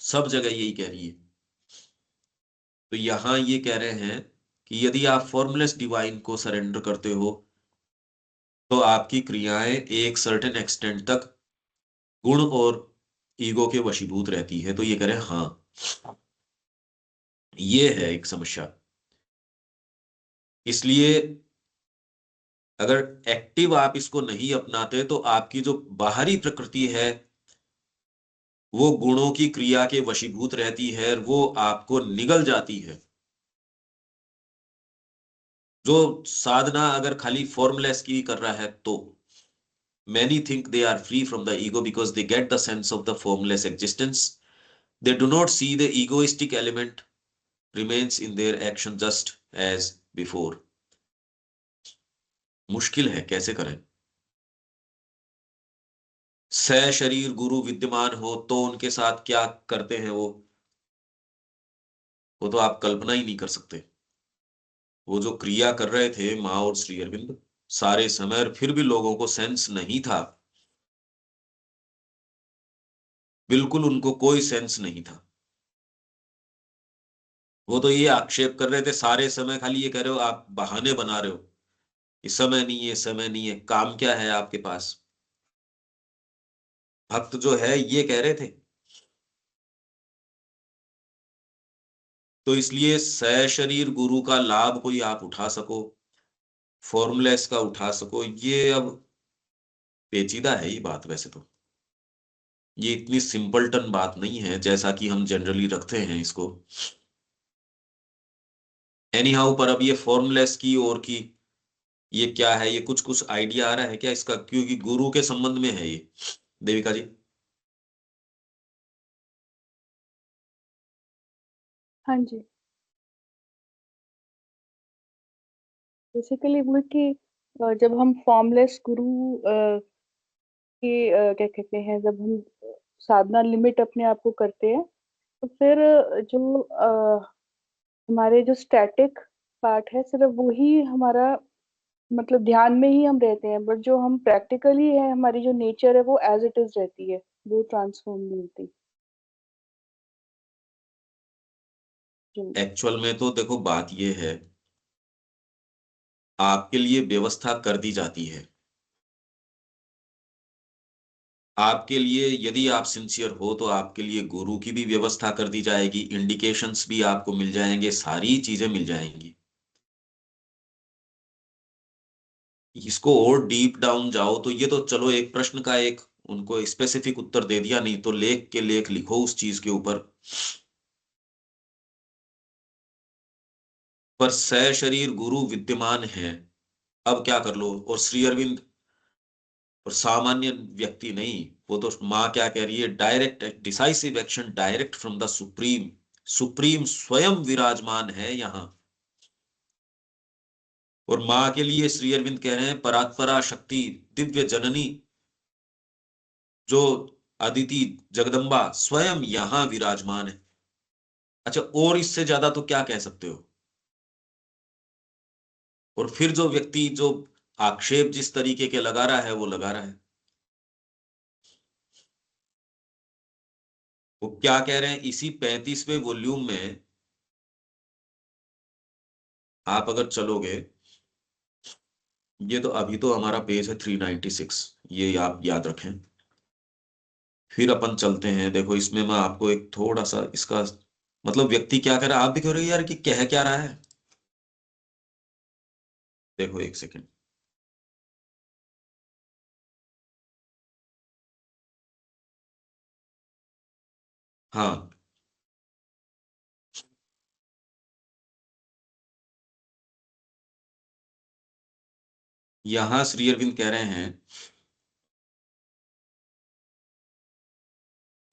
सब जगह यही कह रही है। तो यहां ये कह रहे हैं कि यदि आप फॉर्मलेस डिवाइन को सरेंडर करते हो तो आपकी क्रियाएं एक सर्टेन एक्सटेंट तक गुण और ईगो के वशीभूत रहती है। तो ये कह रहे हैं हाँ, ये है एक समस्या। इसलिए अगर एक्टिव आप इसको नहीं अपनाते तो आपकी जो बाहरी प्रकृति है वो गुणों की क्रिया के वशीभूत रहती है, वो आपको निगल जाती है। जो साधना अगर खाली फॉर्मलेस की कर रहा है तो many think they are free from the ego because they get the sense of the formless existence. They do not see the egoistic element remains in their action just as before. मुश्किल है, कैसे करें। स शरीर गुरु विद्यमान हो तो उनके साथ क्या करते हैं वो तो आप कल्पना ही नहीं कर सकते। वो जो क्रिया कर रहे थे माँ और श्री अरविंद सारे समय, और फिर भी लोगों को सेंस नहीं था, बिल्कुल उनको कोई सेंस नहीं था। वो तो ये आक्षेप कर रहे थे सारे समय, खाली ये कह रहे हो आप बहाने बना रहे हो, इस समय नहीं है, समय नहीं है, काम क्या है आपके पास। भक्त जो है ये कह रहे थे। तो इसलिए सशरीर गुरु का लाभ कोई आप उठा सको, फॉर्मलेस का उठा सको, ये अब पेचीदा है ये बात। वैसे तो ये इतनी सिंपलटन बात नहीं है जैसा कि हम जनरली रखते हैं इसको। एनी हाउ, पर अब ये फॉर्मलेस की और की ये क्या है, ये कुछ कुछ आइडिया आ रहा है क्या इसका, क्योंकि गुरु के संबंध में है ये। देविका जी। हाँ जी, बेसिकली वो है कि जब हम फॉर्मलेस गुरु क्या कहते हैं, जब हम साधना लिमिट अपने आप को करते हैं, तो फिर जो हमारे जो स्टैटिक पार्ट है सिर्फ वो ही हमारा, मतलब ध्यान में ही हम रहते हैं, बट जो हम प्रैक्टिकली है, हमारी जो नेचर है वो एज इट इज रहती है, वो ट्रांसफॉर्म नहीं होती। जी। एक्चुअल में तो देखो बात ये है, आपके लिए व्यवस्था कर दी जाती है। आपके लिए यदि आप सिंसियर हो तो आपके लिए गुरु की भी व्यवस्था कर दी जाएगी, इंडिकेशंस भी आपको मिल जाएंगे, सारी चीजें मिल जाएंगी। इसको और डीप डाउन जाओ तो ये तो चलो एक प्रश्न का एक उनको स्पेसिफिक उत्तर दे दिया, नहीं तो लेख के लेख लिखो उस चीज के ऊपर। पर सशरीर गुरु विद्यमान है, अब क्या कर लो। और श्री अरविंद और सामान्य व्यक्ति नहीं, वो तो माँ क्या कह रही है, direct decisive action direct from the supreme. Supreme स्वयं विराजमान है यहाँ। और माँ के लिए श्री अरविंद कह रहे हैं परात्परा शक्ति, दिव्य जननी, जो अदिति जगदम्बा स्वयं यहां विराजमान है। अच्छा, और इससे ज्यादा तो क्या कह सकते हो। और फिर जो व्यक्ति जो आक्षेप जिस तरीके के लगा रहा है वो लगा रहा है। वो क्या कह रहे हैं इसी 35वें वॉल्यूम में आप अगर चलोगे, ये तो अभी तो हमारा पेज है 396, ये आप याद रखें। फिर अपन चलते हैं, देखो इसमें मैं आपको एक थोड़ा सा इसका मतलब व्यक्ति क्या कह रहा है, आप भी कह रहे हो यार कि कह क्या रहा है। देखो एक सेकेंड। हाँ, यहां श्री अरविंद कह रहे हैं,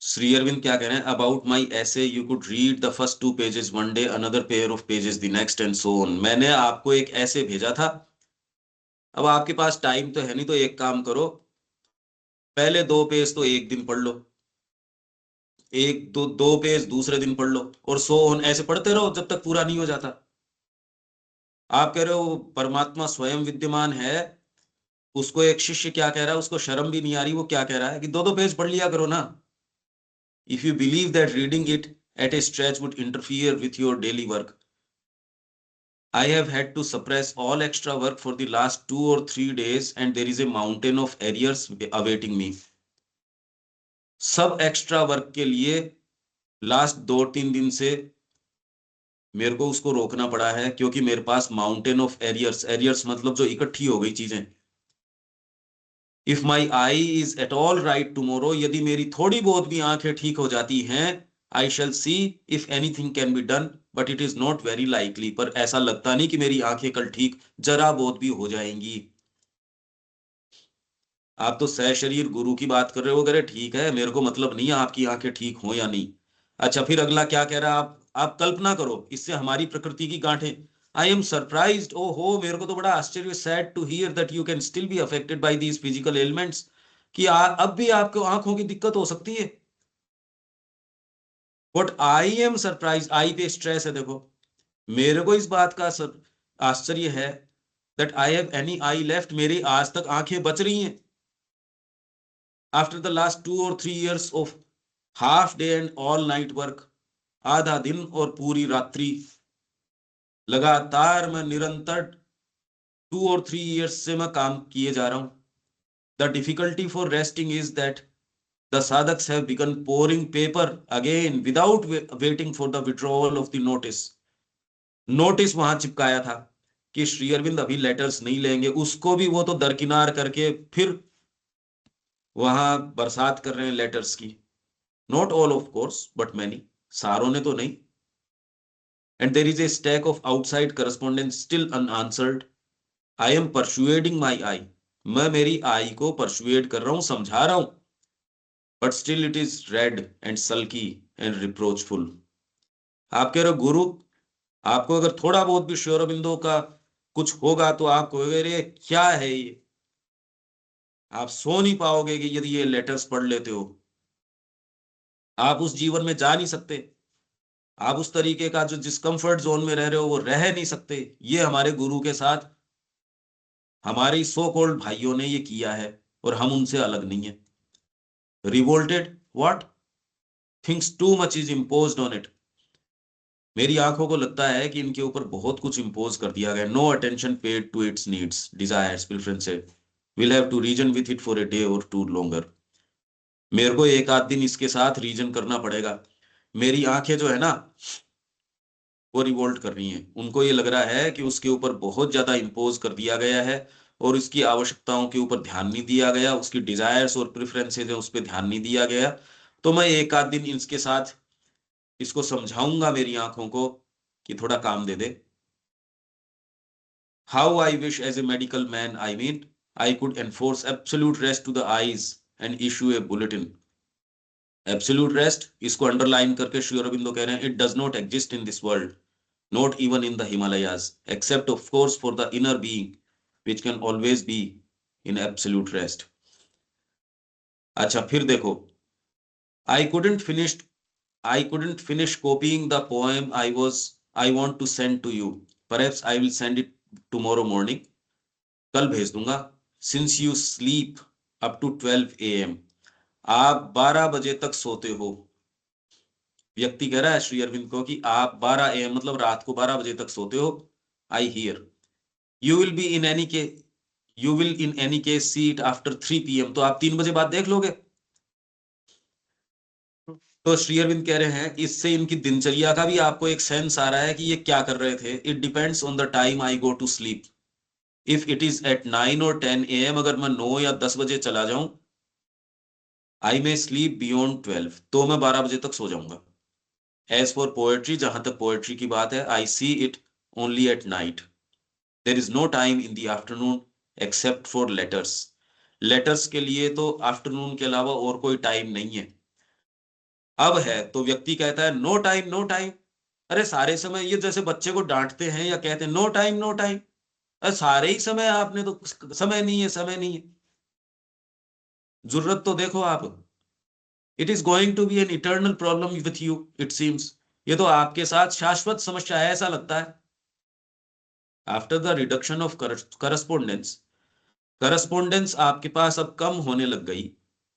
श्री अरविंद क्या कह रहे हैं, अबाउट माई ऐसे you could read the first 2 pages one day, another pair of pages the next and so on. मैंने आपको एक ऐसे भेजा था, अब आपके पास टाइम तो है नहीं, तो एक काम करो, पहले 2 पेज तो एक दिन पढ़ लो, एक दो पेज दूसरे दिन पढ़ लो, और सो ऑन ऐसे पढ़ते रहो जब तक पूरा नहीं हो जाता। आप कह रहे हो परमात्मा स्वयं विद्यमान है, उसको एक शिष्य क्या कह रहा है, उसको शर्म भी नहीं आ रही, वो क्या कह रहा है कि 2 पेज पढ़ लिया करो ना। If you believe that reading it at A stretch would interfere with your daily work, I have had to suppress all extra work for the last 2 or 3 days and there is a mountain of arrears awaiting me. सब एक्स्ट्रा वर्क के लिए लास्ट 2-3 दिन से मेरे को उसको रोकना पड़ा है, क्योंकि मेरे पास माउंटेन ऑफ एरियर्स, एरियर्स मतलब जो इकट्ठी हो गई चीजें। If my I is at all right tomorrow, यदि मेरी थोड़ी बहुत भी आंखें ठीक हो जाती हैं, I shall see if anything can be done, but it is not very likely. पर ऐसा लगता नहीं कि मेरी आंखें कल ठीक जरा बहुत भी हो जाएंगी। आप तो सशरीर गुरु की बात कर रहे हो, अगर ठीक है, मेरे को मतलब नहीं है आपकी आंखें ठीक हो या नहीं। अच्छा, फिर अगला क्या कह रहा है, आप कल्पना करो, इससे हमारी प्रकृति की गांठें, I am surprised. Oh हो, मेरे को तो बड़ा आश्चर्य, sad to hear that you can still be affected by these physical ailments, कि अब भी आपको आंखों की दिक्कत हो सकती है. What I am surprised, आई पे स्ट्रेस है. देखो, मेरे को इस बात का आश्चर्य है that I have any eye left, मेरी आज तक आंखें बच रही हैं. After the last 2 or 3 years of half day and all night work, आधा दिन और पूरी रात्रि, लगातार मैं निरंतर 2 or 3 years से मैं काम किए जा रहा हूं. The difficulty for resting is that the sadhaks have begun pouring paper again without waiting for the withdrawal of the notice. Notice वहां चिपकाया था कि श्री अरविंद अभी लेटर्स नहीं लेंगे, उसको भी वो तो दरकिनार करके फिर वहां बरसात कर रहे हैं लेटर्स की. Not all of course but many, सारों ने तो नहीं. And there is a stack of outside correspondence still unanswered. I am persuading my eye, मैं मेरी आई को परसुएड कर रहा हूं, समझा रहा हूं, but still it is red and sulky and reproachful. आप कह रहे हो गुरु, आपको अगर थोड़ा बहुत भी श्री अरविंदो का कुछ होगा तो आप कहोगे अरे क्या है ये, आप सो नहीं पाओगे कि यदि ये लेटर्स पढ़ लेते हो. आप उस जीवन में जा नहीं सकते, आप उस तरीके का जो जिस कंफर्ट जोन में रह रहे हो वो रह नहीं सकते. ये हमारे गुरु के साथ हमारे सो कॉल्ड भाइयों ने ये किया है और हम उनसे अलग नहीं है. Revolted what, things too much is imposed on it. मेरी आंखों को लगता है कि इनके ऊपर बहुत कुछ इम्पोज कर दिया गया. No attention paid to its needs, desires, preferences. Will have to reason with it for a day or two longer. मेरे को एक आध दिन इसके साथ रीजन करना पड़ेगा. मेरी आंखें जो है ना वो रिवोल्ट कर रही हैं. उनको ये लग रहा है कि उसके ऊपर बहुत ज्यादा इम्पोज कर दिया गया है और उसकी आवश्यकताओं के ऊपर ध्यान नहीं दिया गया, उसकी डिजायर्स और प्रेफरेंसेस है उस पर ध्यान नहीं दिया गया. तो मैं एक आध दिन इसके साथ इसको समझाऊंगा मेरी आंखों को कि थोड़ा काम दे दे. How I wish as a medical man, I mean, I could enforce absolute rest to the eyes and issue a bulletin. Absolute rest, इसको अंडरलाइन करके श्री अरविंदो कह रहे हैं, it does not exist in this world, not even in the Himalayas, except of course for the inner being, which can always be in absolute rest. अच्छा फिर देखो, I couldn't finish copying the poem I want to send to you. Perhaps I will send it tomorrow morning. कल भेज दूंगा. Since you sleep up to 12 AM, आप 12 बजे तक सोते हो. व्यक्ति कह रहा है श्री अरविंद को कि आप 12 AM मतलब रात को 12 बजे तक सोते हो. I hear you will in any case see it after 3 PM. तो आप 3 बजे बाद देख लोगे. तो श्री अरविंद कह रहे हैं इससे इनकी दिनचर्या का भी आपको एक सेंस आ रहा है कि ये क्या कर रहे थे. It depends on the time I go to sleep. If it is at 9 or 10 AM, अगर मैं 9 या 10 बजे चला जाऊं, आई मे स्लीप बियॉन्ड 12, तो मैं 12 बजे तक सो जाऊंगा. एज फॉर पोएट्री, जहां तक पोएट्री की बात है, I see it only at night. There is no time in the afternoon except for letters. Letters के लिए तो आफ्टरनून के अलावा और कोई टाइम नहीं है. अब है तो व्यक्ति कहता है नो टाइम नो टाइम. अरे सारे समय, ये जैसे बच्चे को डांटते हैं या कहते हैं नो टाइम नो टाइम. अरे सारे ही समय आपने तो, समय नहीं है समय नहीं है. जरूरत तो देखो आप. It is going to be an eternal problem with you it seems. ये तो आपके साथ शाश्वत समस्या है ऐसा लगता है. After the reduction of correspondence आपके पास अब कम होने लग गई.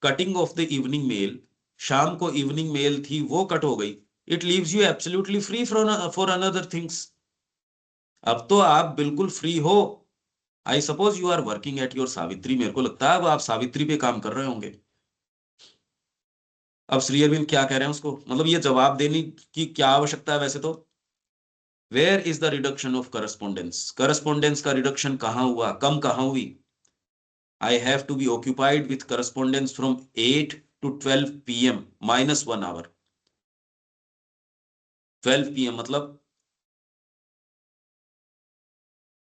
Cutting off the evening mail, शाम को इवनिंग मेल थी वो कट हो गई. It leaves you absolutely free for another things. अब तो आप बिल्कुल फ्री हो. I suppose you are working at your Savitri. मेरे को लगता है अब आप सावित्री पे काम कर रहे होंगे. अब श्री अरविंद क्या कह रहे हैं उसको, मतलब ये जवाब देने की क्या आवश्यकता है वैसे तो. Where is the reduction of correspondence. Correspondence का रिडक्शन कहां हुआ, कम कहां हुई. I have to be occupied with correspondence from 8 to 12 PM minus 1 hour. 12 PM मतलब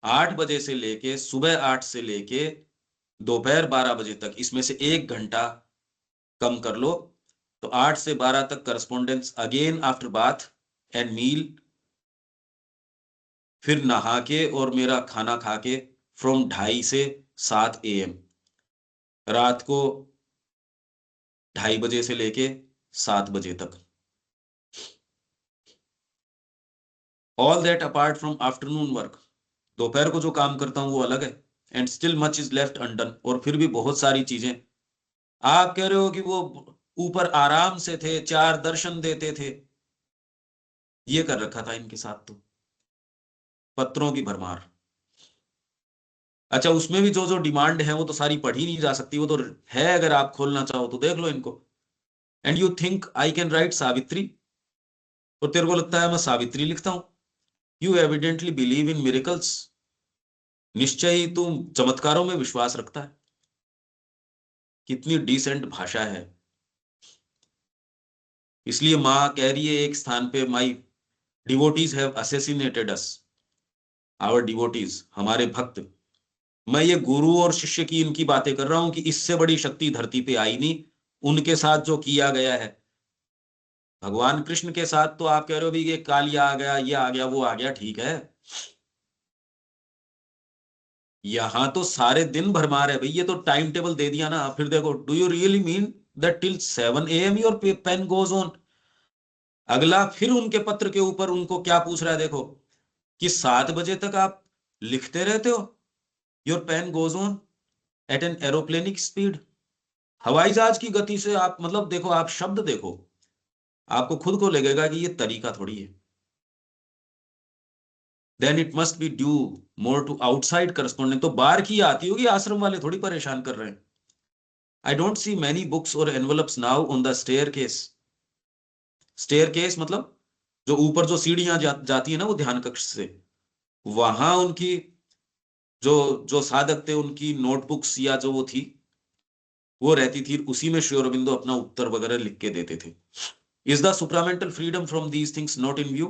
8 बजे से लेके सुबह 8 से लेके दोपहर 12 बजे तक, इसमें से 1 घंटा कम कर लो. तो 8 से 12 तक correspondence again after bath and meal. फिर नहा के और मेरा खाना खा के फ्रॉम 2:30 से 7 AM, रात को 2:30 बजे से लेके 7 बजे तक। All that apart from afternoon work, दोपहर को जो काम करता हूं वो अलग है। And still much is left undone, और फिर भी बहुत सारी चीजें। आप कह रहे हो कि वो ऊपर आराम से थे, 4 दर्शन देते थे, ये कर रखा था इनके साथ तो, पत्रों की भरमार। अच्छा, उसमें भी जो जो डिमांड है वो तो सारी पढ़ी नहीं जा सकती, वो तो है, अगर आप खोलना चाहो तो देख लो इनको। And you think I can write Savitri, और तेरे को लगता है मैं सावित्री लिखता हूं। You evidently believe in miracles, निश्चय ही तू चमत्कारों में विश्वास रखता है। कितनी डिसेंट भाषा है। इसलिए माँ कह रही है एक स्थान पे, my devotees have assassinated us, our devotees, हमारे भक्त। मैं ये गुरु और शिष्य की इनकी बातें कर रहा हूं कि इससे बड़ी शक्ति धरती पे आई नहीं, उनके साथ जो किया गया है। भगवान कृष्ण के साथ तो आप कह रहे हो भी, ये कालिया आ गया, ये आ गया, वो आ गया, ठीक है। यहां तो सारे दिन भरमार है भाई, ये तो टाइम टेबल दे दिया ना। फिर देखो, do you really mean that till 7 AM your pen goes on? अगला फिर उनके पत्र के ऊपर उनको क्या पूछ रहा है, देखो, कि 7 बजे तक आप लिखते रहते हो, your pen goes on at an aeroplanic speed, हवाई जहाज की गति से आप, मतलब देखो, आप शब्द देखो, आपको खुद को लगेगा कि ये तरीका थोड़ी है। Then it must be due more to outside correspondent, तो बाहर की आती होगी, आश्रम वाले थोड़ी परेशान कर रहे हैं। I don't see many books और envelopes now on the staircase. Staircase मतलब जो ऊपर जो सीढ़ियां जाती है ना, वो ध्यान कक्ष से, वहां उनकी जो जो साधक थे, उनकी नोटबुक्स या जो वो थी, वो रहती थी, उसी में श्री अरबिंदो अपना उत्तर वगैरह लिख के देते थे। Is the supramental freedom from these things not in view?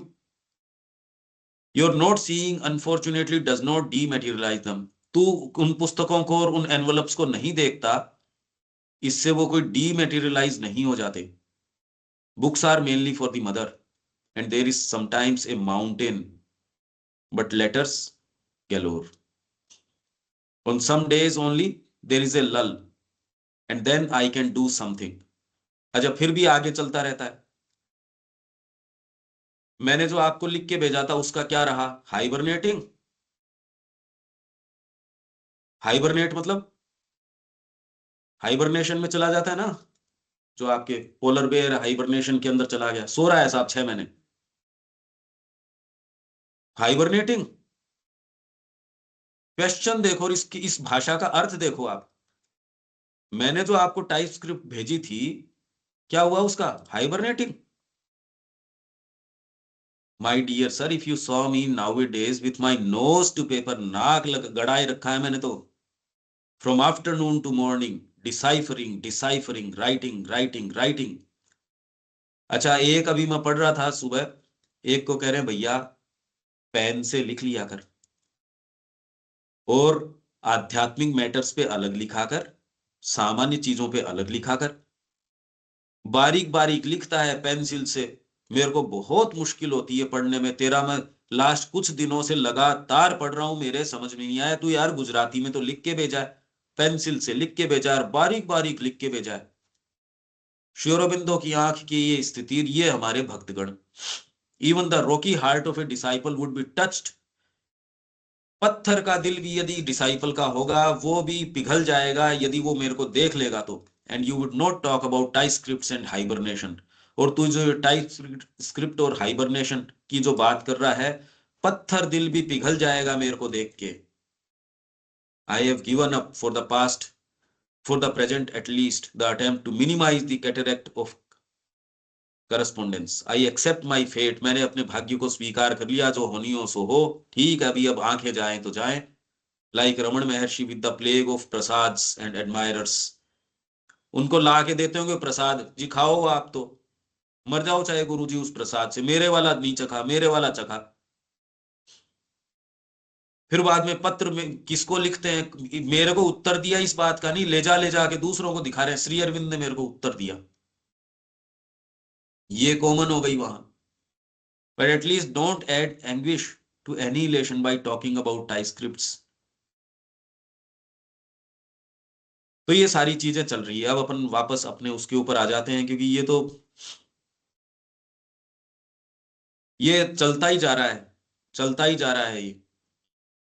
Your not seeing unfortunately does not dematerialise them. तू उन पुस्तकों को और उन एनवलप्स को नहीं देखता, इससे वो कोई डीमैटेरियलाइज नहीं हो जाते। Books are mainly for the Mother, and there is sometimes a mountain, but letters galore. On some days only there is a lull, and then I can do something. अच्छा, फिर भी आगे चलता रहता है। मैंने जो आपको लिख के भेजा था उसका क्या रहा? हाइबरनेटिंग। हाइबरनेट मतलब हाइबरनेशन में चला जाता है ना, जो आपके पोलर बेयर हाइबरनेशन के अंदर चला गया, सो रहा है साहब 6 महीने। हाइबरनेटिंग क्वेश्चन देखो, और इसकी इस भाषा का अर्थ देखो आप। मैंने जो आपको टाइप स्क्रिप्ट भेजी थी, क्या हुआ उसका? Hibernating. My dear sir, if you saw me nowadays with my nose to paper, नाक गड़ाए रखा है मैंने तो, from afternoon to morning, deciphering deciphering, writing writing writing. अच्छा, एक अभी मैं पढ़ रहा था सुबह, एक को कह रहे हैं भैया पेन से लिख लिया कर, और आध्यात्मिक मैटर्स पे अलग लिखा कर, सामान्य चीजों पे अलग लिखा कर। बारीक बारीक लिखता है पेंसिल से, मेरे को बहुत मुश्किल होती है पढ़ने में। तेरा मैं लास्ट कुछ दिनों से लगातार पढ़ रहा हूं, मेरे समझ में नहीं आया। तू यार गुजराती में तो लिख के भेजा है, पेंसिल से लिख के भेजा है, बारीक बारीक लिख के भेजा है। श्री अरबिंदो की आंख की ये स्थिति, ये हमारे भक्तगण। Even the Rocky heart of a disciple would be touched, पत्थर का दिल भी यदि डिसाइपल का होगा, वो भी पिघल जाएगा यदि वो मेरे को देख लेगा तो। And you would not talk about type scripts and hibernation. और तू जो टाइप स्क्रिप्ट और हाइबरनेशन की जो बात कर रहा है, पत्थर दिल भी पिघल जाएगा मेरे को देख के। I have given up for the past, for the present at least, the attempt to minimize the cataract of correspondence. I accept my fate, मैंने अपने भाग्य को स्वीकार कर लिया, जो होनी हो सो हो, ठीक है, अभी अब आंखें जाएं तो जाएं। Like Raman Maharshi with the plague of prasads and admirers, उनको ला के देते होंगे प्रसाद, जी खाओ, आप तो मर जाओ चाहे गुरु जी उस प्रसाद से, मेरे वाला नहीं चखा, मेरे वाला चखा। फिर बाद में पत्र में किसको लिखते हैं? मेरे को उत्तर दिया इस बात का नहीं, ले जा के दूसरों को दिखा रहे हैं, श्री अरविंद ने मेरे को उत्तर दिया। ये कॉमन हो गई वहां। But at least don't add anguish to annihilation by talking about TypeScripts. तो ये सारी चीजें चल रही है। अब अपन वापस अपने उसके ऊपर आ जाते हैं, क्योंकि ये चलता ही जा रहा है, चलता ही जा रहा है,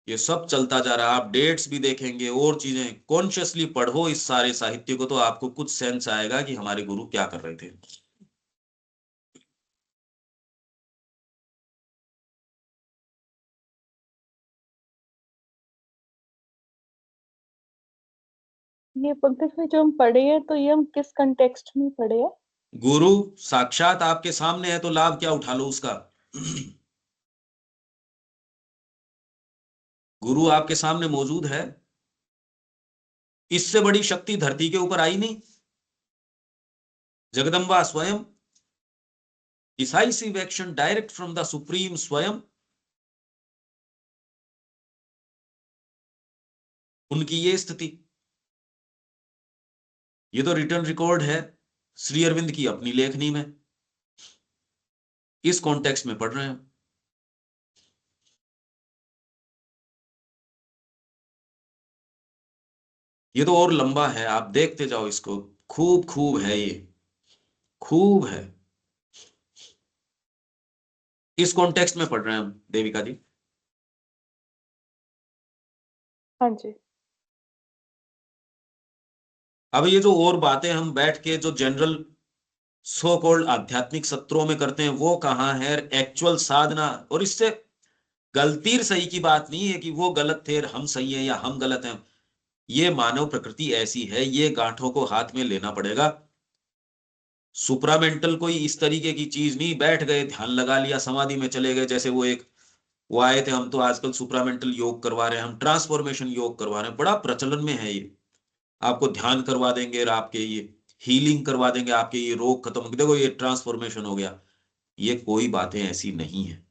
ये सब चलता जा रहा है। आप डेट्स भी देखेंगे और चीजें, कॉन्शियसली पढ़ो इस सारे साहित्य को, तो आपको कुछ सेंस आएगा कि हमारे गुरु क्या कर रहे थे। ये पंकज भाई जो हम पढ़े हैं, तो ये हम किस कंटेक्स्ट में पढ़े हैं? गुरु साक्षात आपके सामने है, तो लाभ क्या उठा लो उसका। गुरु आपके सामने मौजूद है, इससे बड़ी शक्ति धरती के ऊपर आई नहीं। जगदम्बा स्वयं, decisive action direct from the supreme स्वयं, उनकी ये स्थिति, ये तो रिटर्न रिकॉर्ड है श्री अरविंद की अपनी लेखनी में। इस कॉन्टेक्स्ट में पढ़ रहे हैं। ये तो और लंबा है, आप देखते जाओ इसको, खूब खूब है ये, खूब है। इस कॉन्टेक्स्ट में पढ़ रहे हैं हम देविका जी। हाँ जी। अब ये जो और बातें हम बैठ के जो जनरल सो कॉल्ड आध्यात्मिक सत्रों में करते हैं, वो कहाँ है एक्चुअल साधना। और इससे गलती सही की बात नहीं है कि वो गलत थे हम सही हैं या हम गलत हैं। ये मानव प्रकृति ऐसी है, ये गांठों को हाथ में लेना पड़ेगा। सुप्रामेंटल कोई इस तरीके की चीज नहीं, बैठ गए ध्यान लगा लिया समाधि में चले गए। जैसे वो आए थे, हम तो आजकल सुप्रामेंटल योग करवा रहे हैं, हम ट्रांसफॉर्मेशन योग करवा रहे हैं, बड़ा प्रचलन में है ये। आपको ध्यान करवा देंगे और आपके ये हीलिंग करवा देंगे, आपके ये रोग खत्म, देखो ये ट्रांसफॉर्मेशन हो गया। ये कोई बातें ऐसी नहीं है।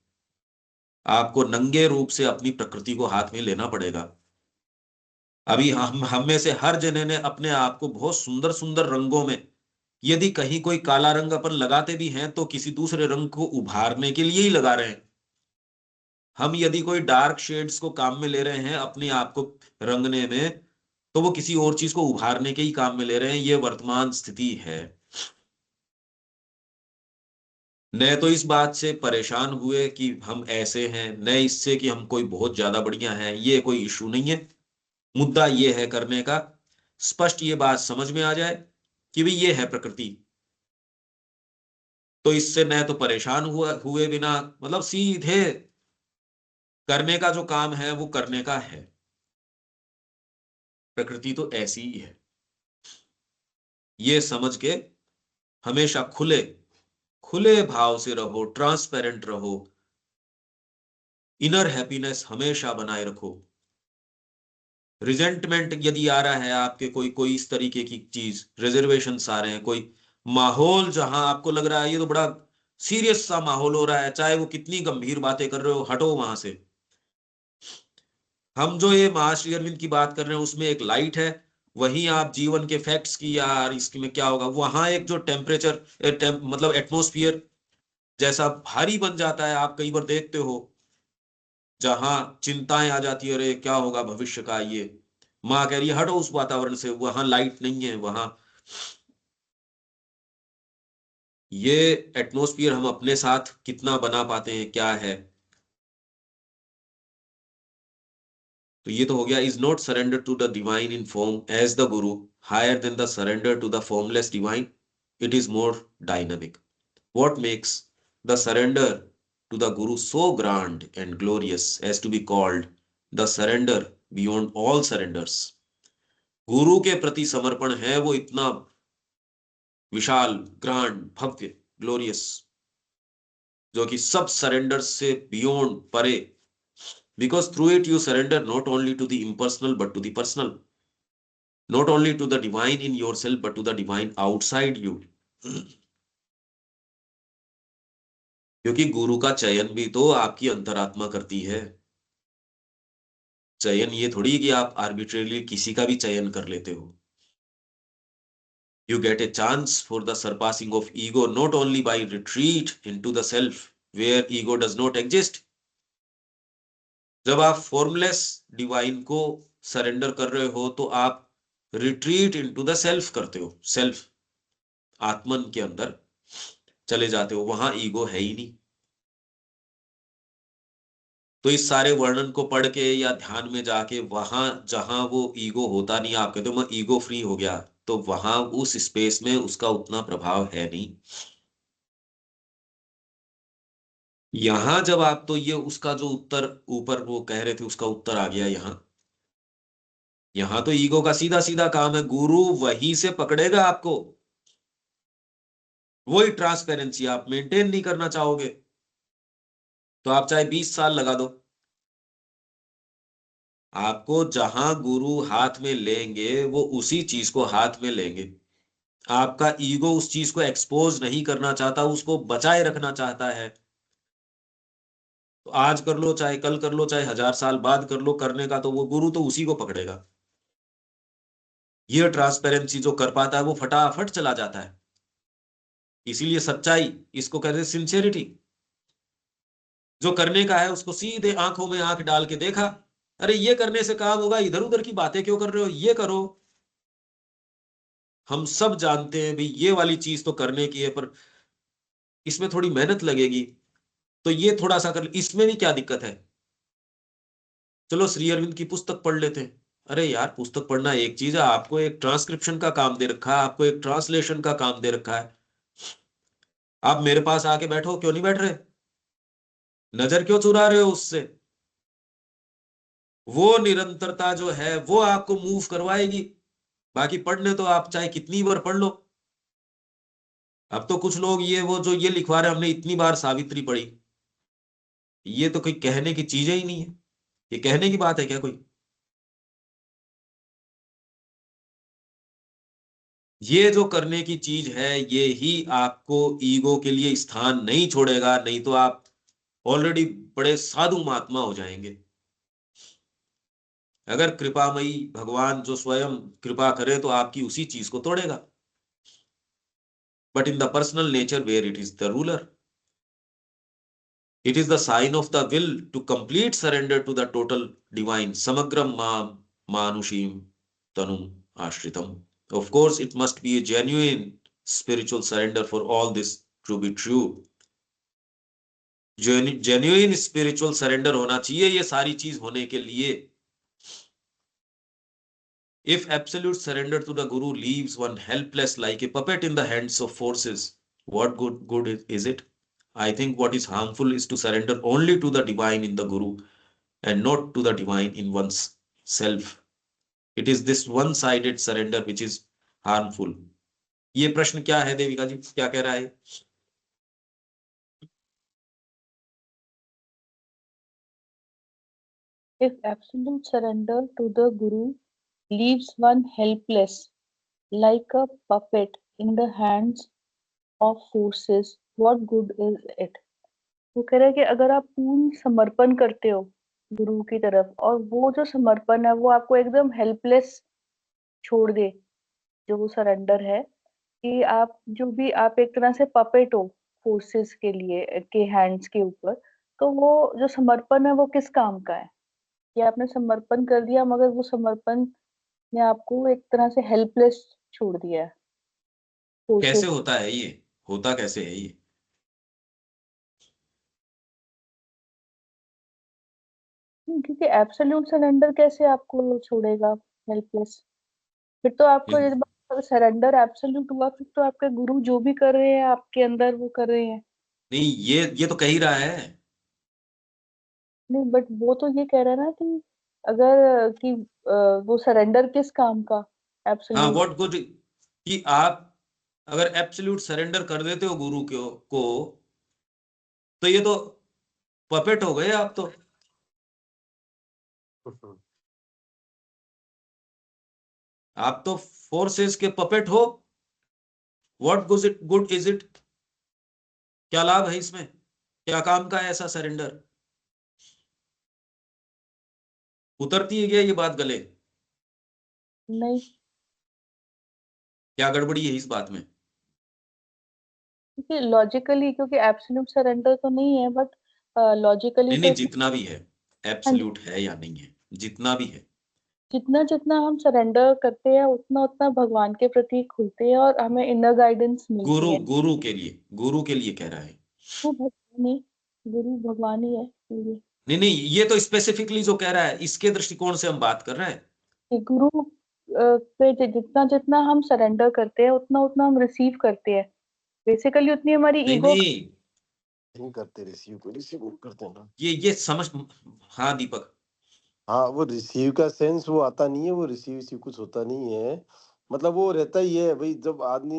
आपको नंगे रूप से अपनी प्रकृति को हाथ में लेना पड़ेगा। अभी हम में से हर जने ने अपने आप को बहुत सुंदर सुंदर रंगों में, यदि कहीं कोई काला रंग अपन लगाते भी हैं तो किसी दूसरे रंग को उभारने के लिए ही लगा रहे हैं। हम यदि कोई डार्क शेड्स को काम में ले रहे हैं अपने आप को रंगने में, तो वो किसी और चीज को उभारने के ही काम में ले रहे हैं। ये वर्तमान स्थिति है। न तो इस बात से परेशान हुए कि हम ऐसे हैं, न इससे कि हम कोई बहुत ज्यादा बढ़िया हैं, ये कोई इशू नहीं है। मुद्दा ये है करने का, स्पष्ट ये बात समझ में आ जाए कि भाई ये है प्रकृति। तो इससे न तो परेशान हुए बिना, मतलब सीधे करने का जो काम है वो करने का है। प्रकृति तो ऐसी ही है, ये समझ के हमेशा खुले खुले भाव से रहो, ट्रांसपेरेंट रहो, इनर हैप्पीनेस हमेशा बनाए रखो। रिजेंटमेंट यदि आ रहा है आपके, कोई कोई इस तरीके की चीज, रिजर्वेशन आ रहे हैं, कोई माहौल जहां आपको लग रहा है ये तो बड़ा सीरियस सा माहौल हो रहा है, चाहे वो कितनी गंभीर बातें कर रहे हो, हटो वहां से। हम जो ये महाश्री अरविंद की बात कर रहे हैं उसमें एक लाइट है, वहीं आप जीवन के फैक्ट्स की यार इसमें क्या होगा, वहां एक जो टेम्परेचर मतलब एटमोस्फियर जैसा भारी बन जाता है, आप कई बार देखते हो जहां चिंताएं आ जाती है, अरे क्या होगा भविष्य का, ये माँ कह रही है हटो उस वातावरण से, वहां लाइट नहीं है वहां। ये एटमॉस्फेयर हम अपने साथ कितना बना पाते हैं, क्या है। तो ये तो हो गया, is not surrender to the divine in form as the guru higher than the surrender to the formless divine, it is more dynamic. What makes the surrender to the Guru so grand and glorious as to be called the surrender beyond all surrenders? गुरु के प्रति समर्पण है वो इतना विशाल, ग्रांड, भव्य, ग्लोरियस, जो कि सब सरेंडर से बियॉन्ड परे। Because through it you surrender not only to the impersonal but to the personal, not only to the divine in yourself but to the divine outside you. क्योंकि गुरु का चयन भी तो आपकी अंतरात्मा करती है। चयन ये थोड़ी कि आप आर्बिट्रेरली किसी का भी चयन कर लेते हो। You get a chance for the surpassing of ego not only by retreat into the self where ego does not exist, जब आप फॉर्मलेस डिवाइन को सरेंडर कर रहे हो तो आप रिट्रीट इनटू द सेल्फ करते हो, सेल्फ, आत्मन के अंदर चले जाते हो, वहां ईगो है ही नहीं। तो इस सारे वर्णन को पढ़ के या ध्यान में जाके वहां जहां वो ईगो होता नहीं, आप कहते हो मैं ईगो फ्री हो गया, तो वहां उस स्पेस में उसका उतना प्रभाव है नहीं। यहां जब आप, तो ये उसका जो उत्तर ऊपर वो कह रहे थे उसका उत्तर आ गया यहां। यहां तो ईगो का सीधा सीधा काम है, गुरु वहीं से पकड़ेगा आपको। वही ट्रांसपेरेंसी आप मेंटेन नहीं करना चाहोगे तो आप चाहे 20 साल लगा दो, आपको जहां गुरु हाथ में लेंगे वो उसी चीज को हाथ में लेंगे। आपका ईगो उस चीज को एक्सपोज नहीं करना चाहता, उसको बचाए रखना चाहता है। तो आज कर लो चाहे कल कर लो चाहे 1000 साल बाद कर लो, करने का तो वो गुरु तो उसी को पकड़ेगा। ये ट्रांसपेरेंसी जो कर पाता है वो फटाफट चला जाता है। इसीलिए सच्चाई, इसको कहते हैं सिंसियरिटी। जो करने का है उसको सीधे आंखों में आंख डाल के देखा, अरे ये करने से काम होगा, इधर उधर की बातें क्यों कर रहे हो, ये करो। हम सब जानते हैं भाई ये वाली चीज तो करने की है, पर इसमें थोड़ी मेहनत लगेगी, तो ये थोड़ा सा कर, इसमें भी क्या दिक्कत है। चलो श्री अरविंद की पुस्तक पढ़ लेते हैं। अरे यार पुस्तक पढ़ना एक चीज है, आपको एक ट्रांसक्रिप्शन का काम दे रखा है, आपको एक ट्रांसलेशन का काम दे रखा है। आप मेरे पास आके बैठो, क्यों नहीं बैठ रहे, नजर क्यों चुरा रहे हो उससे। वो निरंतरता जो है वो आपको मूव करवाएगी। बाकी पढ़ने तो आप चाहे कितनी बार पढ़ लो। अब तो कुछ लोग ये वो जो ये लिखवा रहे हैं हमने इतनी बार सावित्री पढ़ी, ये तो कोई कहने की चीज ही नहीं है। ये कहने की बात है क्या कोई। ये जो करने की चीज है ये ही आपको ईगो के लिए स्थान नहीं छोड़ेगा, नहीं तो आप ऑलरेडी बड़े साधु महात्मा हो जाएंगे। अगर कृपामयी भगवान जो स्वयं कृपा करे तो आपकी उसी चीज को तोड़ेगा। But in the personal nature where it is the ruler, it is the sign of the will to complete surrender to the total divine samagram manushim tanum ashritam. Of course it must be a genuine spiritual surrender for all this to be true. Genuine spiritual surrender होना चाहिए ये सारी चीज होने के लिए। If absolute surrender to the guru leaves one helpless like a puppet in the hands of forces, what good is it? I think what is harmful is to surrender only to the divine in the guru and not to the divine in one's self. It is this one-sided surrender which is harmful. ये प्रश्न क्या है देविका जी, क्या कह रहा है। If absolute surrender to the Guru leaves one helpless, like a puppet in the hands of forces, what good is it? वो कह रहा है कि अगर आप पूर्ण समर्पण करते हो गुरु की तरफ और वो जो समर्पण है वो आपको एकदम हेल्पलेस छोड़ दे, जो वो सरेंडर है, कि आप जो भी आप एक तरह से पपेट हो फोर्सेस के लिए के हैंड्स के ऊपर, तो वो जो समर्पण है वो किस काम का है। कि आपने समर्पण कर दिया मगर वो समर्पण ने आपको एक तरह से हेल्पलेस छोड़ दिया है कैसे फोर्सेस। होता है ये, होता कैसे है ये। क्योंकि एब्सोल्यूट सरेंडर कैसे आपको छोड़ेगा हेल्पलेस। फिर तो आपको इन- एक बार सरेंडर एब्सोल्यूट हुआ फिर तो आपके गुरु जो भी कर रहे हैं आपके अंदर वो कर रहे हैं। नहीं ये तो कह ही रहा है। नहीं बट वो तो ये कह रहा है ना कि अगर कि वो सरेंडर किस काम का हाँ एब्सोल्यूट। व्हाट गुड, कि आप अगर एब्सोल्यूट सरेंडर कर देते हो गुरु को तो ये तो पपेट हो गए आप तो। आप तो फोर्सेस के पपेट हो। व्हाट गुड इज इट, क्या लाभ है इसमें, क्या काम का है ऐसा सरेंडर। उतरती है क्या ये बात गले, नहीं क्या गड़बड़ी है इस बात में। क्योंकि लॉजिकली क्योंकि एब्सोल्यूट सरेंडर तो नहीं है बट लॉजिकली नहीं तो नहीं जितना भी है, एब्सोल्यूट है या नहीं है, जितना भी है। जितना जितना हम सरेंडर करते हैं उतना उतना भगवान के प्रति खुलते हैं और हमें इनर गाइडेंस मिलती गुरु है। गुरु के लिए कह रहा है। वो भगवान ही, गुरु भगवान ही है ये। नहीं, ये तो स्पेसिफिकली जो कह रहा है इसके दृष्टिकोण से हम बात कर रहे हैं। कि गुरु पे जितना जितना हम सरेंडर करते हैं उतना उतना हम रिसीव करते हैं। बेसिकली उतनी हमारी नहीं ईगो नहीं, नहीं करते, रिसीव करते हैं ना। ये समझ। हाँ दीपक। हाँ, वो रिसीव का सेंस वो आता नहीं है, वो रिसीव कुछ होता नहीं है। मतलब वो रहता ही है भाई, जब आदमी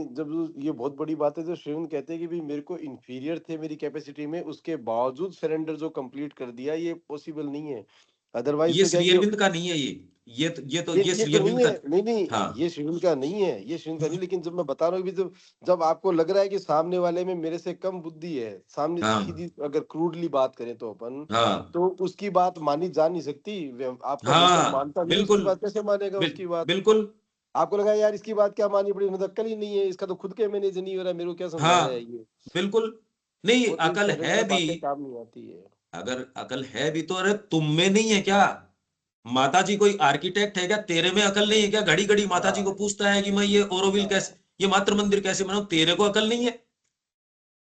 ये बहुत बड़ी बात है जो श्रीवन कहते हैं कि भाई मेरे को इंफीरियर थे मेरी कैपेसिटी में, उसके बावजूद सरेंडर जो कंप्लीट कर दिया, ये पॉसिबल नहीं है। अदरवाइज ये तो क्या है श्री कि अरविंद का नहीं है ये ये श्री तो अरविंद नहीं का। है, नहीं नहीं, हाँ ये श्रीवन का नहीं है, ये श्रीवन का नहीं। लेकिन जब मैं बता रहा हूँ कि जब जब आपको लग रहा है कि सामने वाले में मेरे से कम बुद्धि है, सामने हाँ सीधी अगर क्रूडली बात करें तो अपन, हाँ तो उसकी बात मानी जा नहीं सकती। आपका नेचर हाँ, मानता नहीं, उसकी बिल्कुल बात कैसे मानेगा उसकी बात? बिल्कुल। आपको लगा यार इसकी बात क्या मानी पड़ी, उन्हें तो अक्ल ही नहीं है, इसका तो खुद के मैनेज नहीं हो रहा, मेरे को क्या समझा रहा है हाँ ये। बिल्कुल। नहीं, वो तो अकल है सरेंडर भी। बातें काम नहीं आती है। अगर अकल है भी तो अरे तुम में नहीं है क्या? माता जी कोई आर्किटेक्ट है क्या? तेरे में अकल नहीं है क्या? घड़ी घड़ी माता जी को हाँ पूछता है कि मैं ये ओरोविल हाँ कैसे, ये मातृ मंदिर कैसे बनाऊं? तेरे को अकल नहीं है?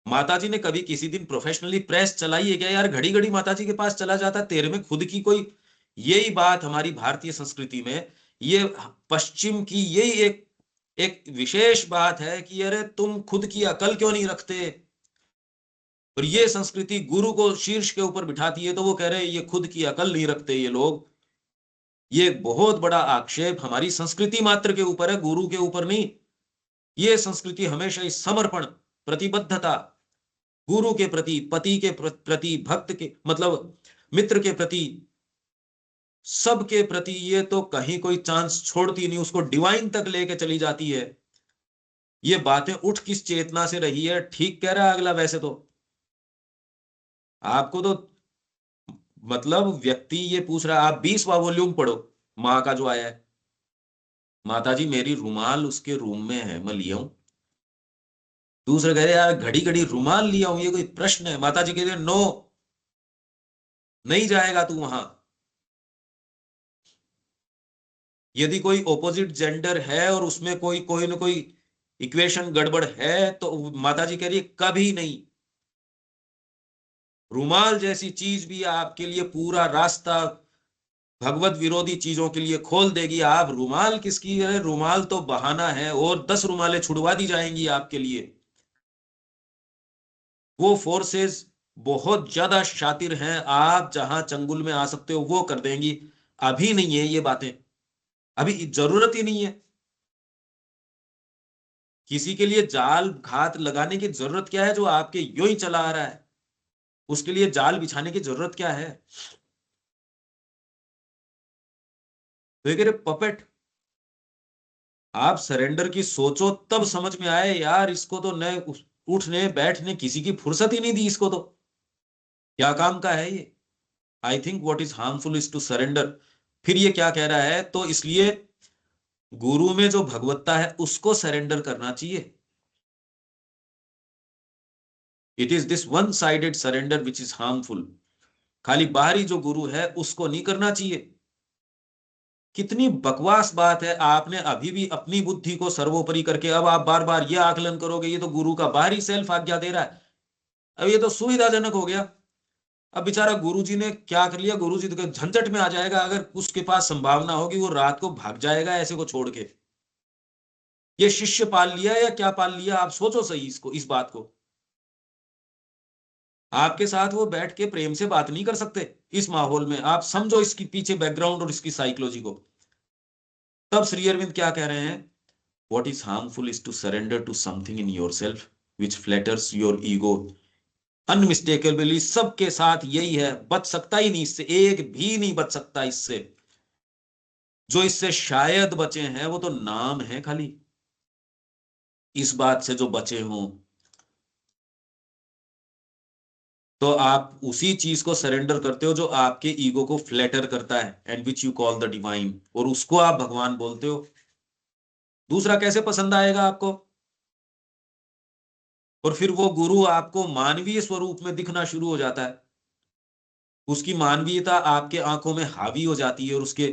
माता जी ने कभी किसी दिन प्रोफेशनली प्रेस चलाई है क्या यार? घड़ी घड़ी माता जी के पास चला जाता है, तेरे में खुद की कोई। यही बात हमारी भारतीय संस्कृति में, ये पश्चिम की यही एक एक विशेष बात है कि अरे तुम खुद की अकल क्यों नहीं रखते। और ये संस्कृति गुरु को शीर्ष के ऊपर बिठाती है, तो वो कह रहे हैं ये खुद की अकल नहीं रखते ये लोग। ये बहुत बड़ा आक्षेप हमारी संस्कृति मात्र के ऊपर है, गुरु के ऊपर नहीं। ये संस्कृति हमेशा इस समर्पण, प्रतिबद्धता, गुरु के प्रति, पति के प्रति, भक्त के मतलब मित्र के प्रति, सबके प्रति, ये तो कहीं कोई चांस छोड़ती नहीं, उसको डिवाइन तक लेके चली जाती है। ये बातें उठ किस चेतना से रही है? ठीक कह रहा है अगला वैसे तो। आपको तो मतलब व्यक्ति ये पूछ रहा है, आप 20वां वॉल्यूम पढ़ो माँ का जो आया है। माता जी मेरी रुमाल उसके रूम में है, मैं लिया हूं। दूसरे कह रहे यार घड़ी घड़ी रुमाल लिया हूं, ये कोई प्रश्न है? माता जी कह रहे नो, नहीं जाएगा तू वहां। यदि कोई ऑपोजिट जेंडर है और उसमें कोई कोई ना कोई इक्वेशन गड़बड़ है, तो माता जी कह रही है कभी नहीं। रुमाल जैसी चीज भी आपके लिए पूरा रास्ता भगवत विरोधी चीजों के लिए खोल देगी। आप रुमाल किसकी है? रुमाल तो बहाना है, और 10 रुमालें छुड़वा दी जाएंगी आपके लिए। वो फोर्सेस बहुत ज्यादा शातिर हैं, आप जहां चंगुल में आ सकते हो वो कर देंगी। अभी नहीं है ये बातें, अभी जरूरत ही नहीं है। किसी के लिए जाल घात लगाने की जरूरत क्या है जो आपके यूं ही चला आ रहा है? उसके लिए जाल बिछाने की जरूरत क्या है? तो ये कह रहे पपेट। आप सरेंडर की सोचो तब समझ में आए यार, इसको तो न उठने बैठने किसी की फुर्सत ही नहीं दी इसको तो। क्या काम का है ये? I think what is harmful is to surrender. फिर ये क्या कह रहा है? तो इसलिए गुरु में जो भगवत्ता है उसको सरेंडर करना चाहिए। It is this one sided surrender which is harmful. खाली बाहरी जो गुरु है उसको नहीं करना चाहिए। कितनी बकवास बात है। आपने अभी भी अपनी बुद्धि को सर्वोपरि करके अब आप बार बार ये आकलन करोगे ये तो गुरु का बाहरी सेल्फ आज्ञा दे रहा है। अब ये तो सुविधाजनक हो गया। अब बेचारा गुरुजी ने क्या कर लिया, गुरुजी तो झंझट में आ जाएगा अगर उसके पास संभावना होगी वो रात को भाग जाएगा ऐसे को छोड़ के। ये शिष्य पाल लिया या क्या पाल लिया? आप सोचो सही इसको, इस बात को। आपके साथ वो बैठ के प्रेम से बात नहीं कर सकते इस माहौल में। आप समझो इसकी पीछे बैकग्राउंड और इसकी साइकोलॉजी को। तब श्री अरविंद क्या कह रहे हैं? What is harmful is to surrender to something in yourself which flatters your ego. Unmistakably सबके साथ यही है, बच सकता ही नहीं इससे, एक भी नहीं बच सकता इससे। जो इससे शायद बचे हैं वो तो नाम है खाली, इस बात से जो बचे हों। तो आप उसी चीज को सरेंडर करते हो जो आपके ईगो को फ्लैटर करता है, and which you call the divine, और उसको आप भगवान बोलते हो। दूसरा कैसे पसंद आएगा आपको? और फिर वो गुरु आपको मानवीय स्वरूप में दिखना शुरू हो जाता है। उसकी मानवीयता आपके आंखों में हावी हो जाती है, और उसके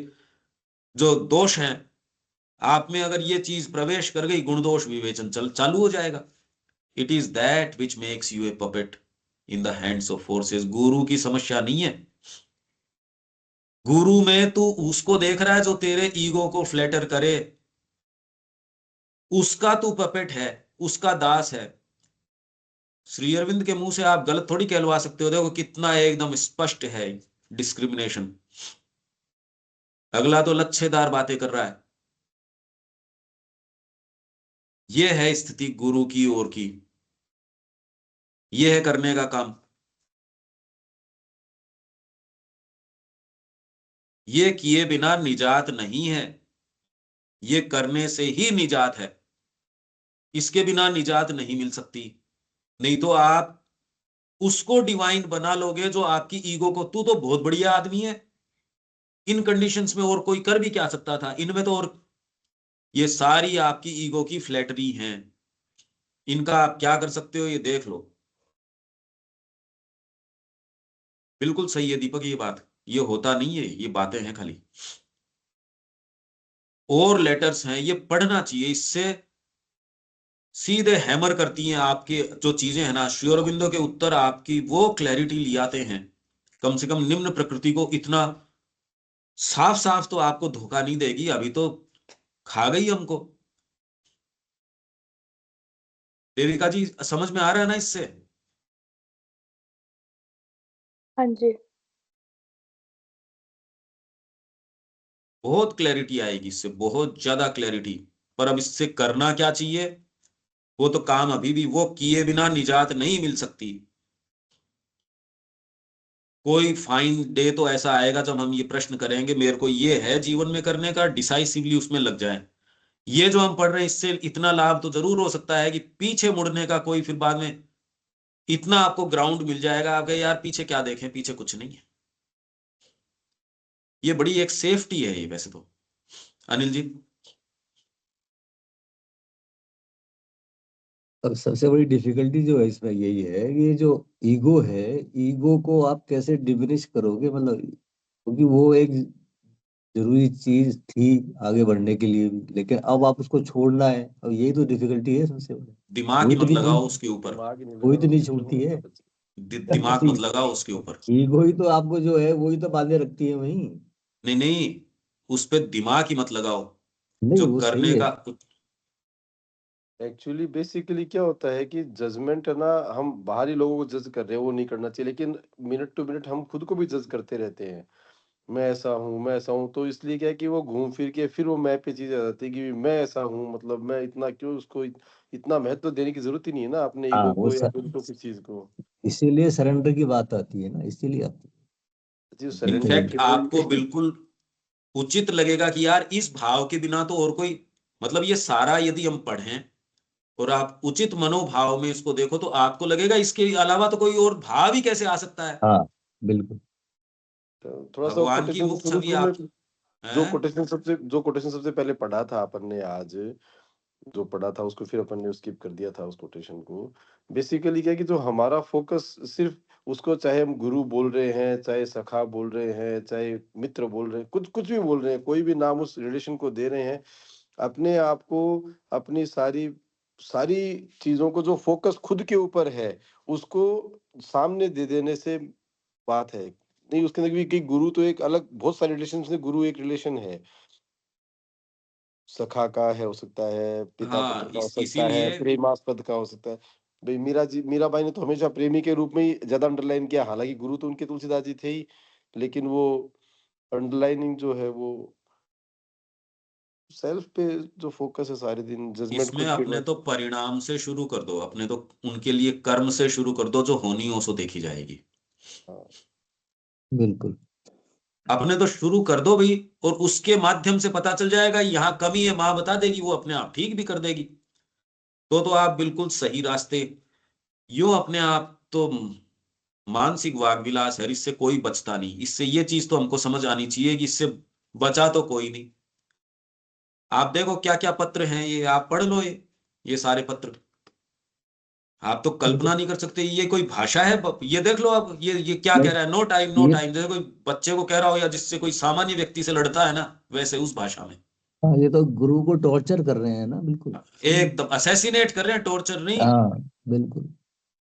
जो दोष हैं आप में अगर ये चीज प्रवेश कर गई, गुण दोष विवेचन चालू हो जाएगा। It is that which makes U A puppet in the hands of forces. गुरु की समस्या नहीं है। गुरु में तू उसको देख रहा है जो तेरे ईगो को फ्लैटर करे, उसका तू पपेट है, उसका दास है। श्री अरविंद के मुंह से आप गलत थोड़ी कहलवा सकते हो। देखो कितना एकदम स्पष्ट है डिस्क्रिमिनेशन। अगला तो लच्छेदार बातें कर रहा है। यह है स्थिति गुरु की ओर की, यह है करने का काम। ये किए बिना निजात नहीं है, ये करने से ही निजात है। इसके बिना निजात नहीं मिल सकती। नहीं तो आप उसको डिवाइन बना लोगे जो आपकी ईगो को, तू तो बहुत बढ़िया आदमी है, इन कंडीशंस में और कोई कर भी क्या सकता था, इनमें तो। और ये सारी आपकी ईगो की फ्लैटरी हैं, इनका आप क्या कर सकते हो ये देख लो। बिल्कुल सही है दीपक ये बात, ये होता नहीं है, ये बातें हैं खाली। और लेटर्स हैं, ये पढ़ना चाहिए। इससे सीधे हैमर करती हैं आपके जो चीजें हैं ना, श्री अरविंदो के उत्तर आपकी वो क्लैरिटी ले आते हैं। कम से कम निम्न प्रकृति को इतना साफ साफ तो आपको धोखा नहीं देगी। अभी तो खा गई हमको। देविका जी समझ में आ रहा है ना इससे? हाँ जी। बहुत क्लैरिटी आएगी इससे, बहुत ज्यादा क्लैरिटी। पर अब इससे करना क्या चाहिए, वो तो काम अभी भी, वो किए बिना निजात नहीं मिल सकती। कोई फाइन डे तो ऐसा आएगा जब हम ये प्रश्न करेंगे मेरे को ये है जीवन में करने का, डिसाइसिवली उसमें लग जाए। ये जो हम पढ़ रहे हैं इससे इतना लाभ तो जरूर हो सकता है कि पीछे मुड़ने का कोई फिर बाद में इतना आपको ग्राउंड मिल जाएगा, आप कहे यार पीछे क्या देखें, पीछे कुछ नहीं है। ये बड़ी एक सेफ्टी है ये वैसे तो। अनिल जी। अब सबसे बड़ी डिफिकल्टी जो है इसमें यही है कि ये जो ईगो है, ईगो को आप कैसे डिमिनिश करोगे, मतलब क्योंकि वो एक जरूरी चीज थी आगे बढ़ने के लिए भी, लेकिन अब आप उसको छोड़ना है। अब यही तो डिफिकल्टी है सबसे बड़ी। दिमाग ही वही तो मत नहीं लगाओ छूट उसके ऊपर। दिमाग ही नहीं वही लगा तो नहीं उसके ऊपर, छूटती है। दिमाग मत लगाओ उसके ऊपर। ईगो ही तो आपको जो है वही तो बांधे रखती है वहीं। नहीं नहीं, उस पे दिमाग ही मत लगाओ। नहीं जो वो सही करने है। का एक्चुअली बेसिकली क्या होता है कि जजमेंट है ना, हम बाहरी लोगों को जज कर रहे हैं वो नहीं करना चाहिए, लेकिन मिनट टू मिनट हम खुद को भी जज करते रहते हैं। मैं ऐसा हूँ, मैं ऐसा हूँ, तो इसलिए क्या है कि वो घूम फिर के फिर वो मैं पे चीज आ जाती है कि मैं ऐसा हूँ, मतलब मैं इतना क्यों, उसको इतना महत्व देने की जरूरत ही नहीं है ना अपने हाँ ईगो को या फिर तो किस चीज को। इसीलिए सरेंडर की बात आती है ना, इसीलिए आती जी है। सरेंडर इनफैक्ट के आपको लिए बिल्कुल उचित लगेगा कि यार इस भाव के बिना तो और कोई, मतलब ये सारा यदि हम पढ़ें और आप उचित मनोभाव में इसको देखो तो आपको लगेगा इसके अलावा तो कोई और भाव ही कैसे आ सकता है। हाँ बिल्कुल। तो थोड़ा सा भगवान की कोटेशन से मुख शुरू छवि शुरू में आप हैं। जो कोटेशन सबसे पहले पढ़ा था अपन ने आज, जो पढ़ा था उसको फिर अपन ने स्किप कर दिया था उस कोटेशन को। बेसिकली क्या है कि जो हमारा फोकस सिर्फ उसको, चाहे हम गुरु बोल रहे हैं, चाहे सखा बोल रहे हैं, चाहे मित्र बोल रहे हैं, कुछ कुछ भी बोल रहे हैं, कोई भी नाम उस रिलेशन को दे रहे हैं, अपने आप को, अपनी सारी सारी चीजों को जो फोकस खुद के ऊपर है उसको सामने दे देने से बात है। नहीं उसके अंदर भी कि गुरु तो एक अलग, बहुत सारे रिलेशन से गुरु एक रिलेशन है, सखा का है, हो सकता है पिता पुत्र हाँ का, हो सकता है इसीलिए प्रेमास्पद का, हो सकता है। भाई मीरा बाई ने तो हमेशा प्रेमी के रूप में ही ज्यादा अंडरलाइन किया, हालांकि गुरु तो उनके तुलसीदास जी थे ही, लेकिन वो अंडरलाइनिंग जो है वो सेल्फ पे जो फोकस है सारे दिन, जजमेंट इसमें खुद के अपने ऊपर। तो परिणाम से शुरू कर दो, अपने तो उनके लिए कर्म से शुरू कर दो, जो होनी हो सो देखी जाएगी। हाँ बिल्कुल। अपने तो शुरू कर दो भाई, और उसके माध्यम से पता चल जाएगा यहाँ कमी है, माँ बता देगी, वो अपने आप ठीक भी कर देगी। तो आप बिल्कुल सही रास्ते, यो अपने आप तो मानसिक वाग विलास है, इससे कोई बचता नहीं। इससे ये चीज तो हमको समझ आनी चाहिए कि इससे बचा तो कोई नहीं। आप देखो क्या क्या पत्र हैं ये, आप पढ़ लो ये सारे पत्र। आप तो कल्पना नहीं कर सकते ये कोई भाषा है। ये देख लो आप, ये क्या नहीं, कह रहा है, नो टाइम नो ये टाइम, जैसे कोई बच्चे को कह रहा हो या जिससे कोई सामान्य व्यक्ति से लड़ता है ना, वैसे उस भाषा में हाँ, ये तो गुरु को टॉर्चर कर रहे हैं ना, बिल्कुल। एकदम असैसिनेट कर रहे हैं, टॉर्चर नहीं। हाँ, बिल्कुल।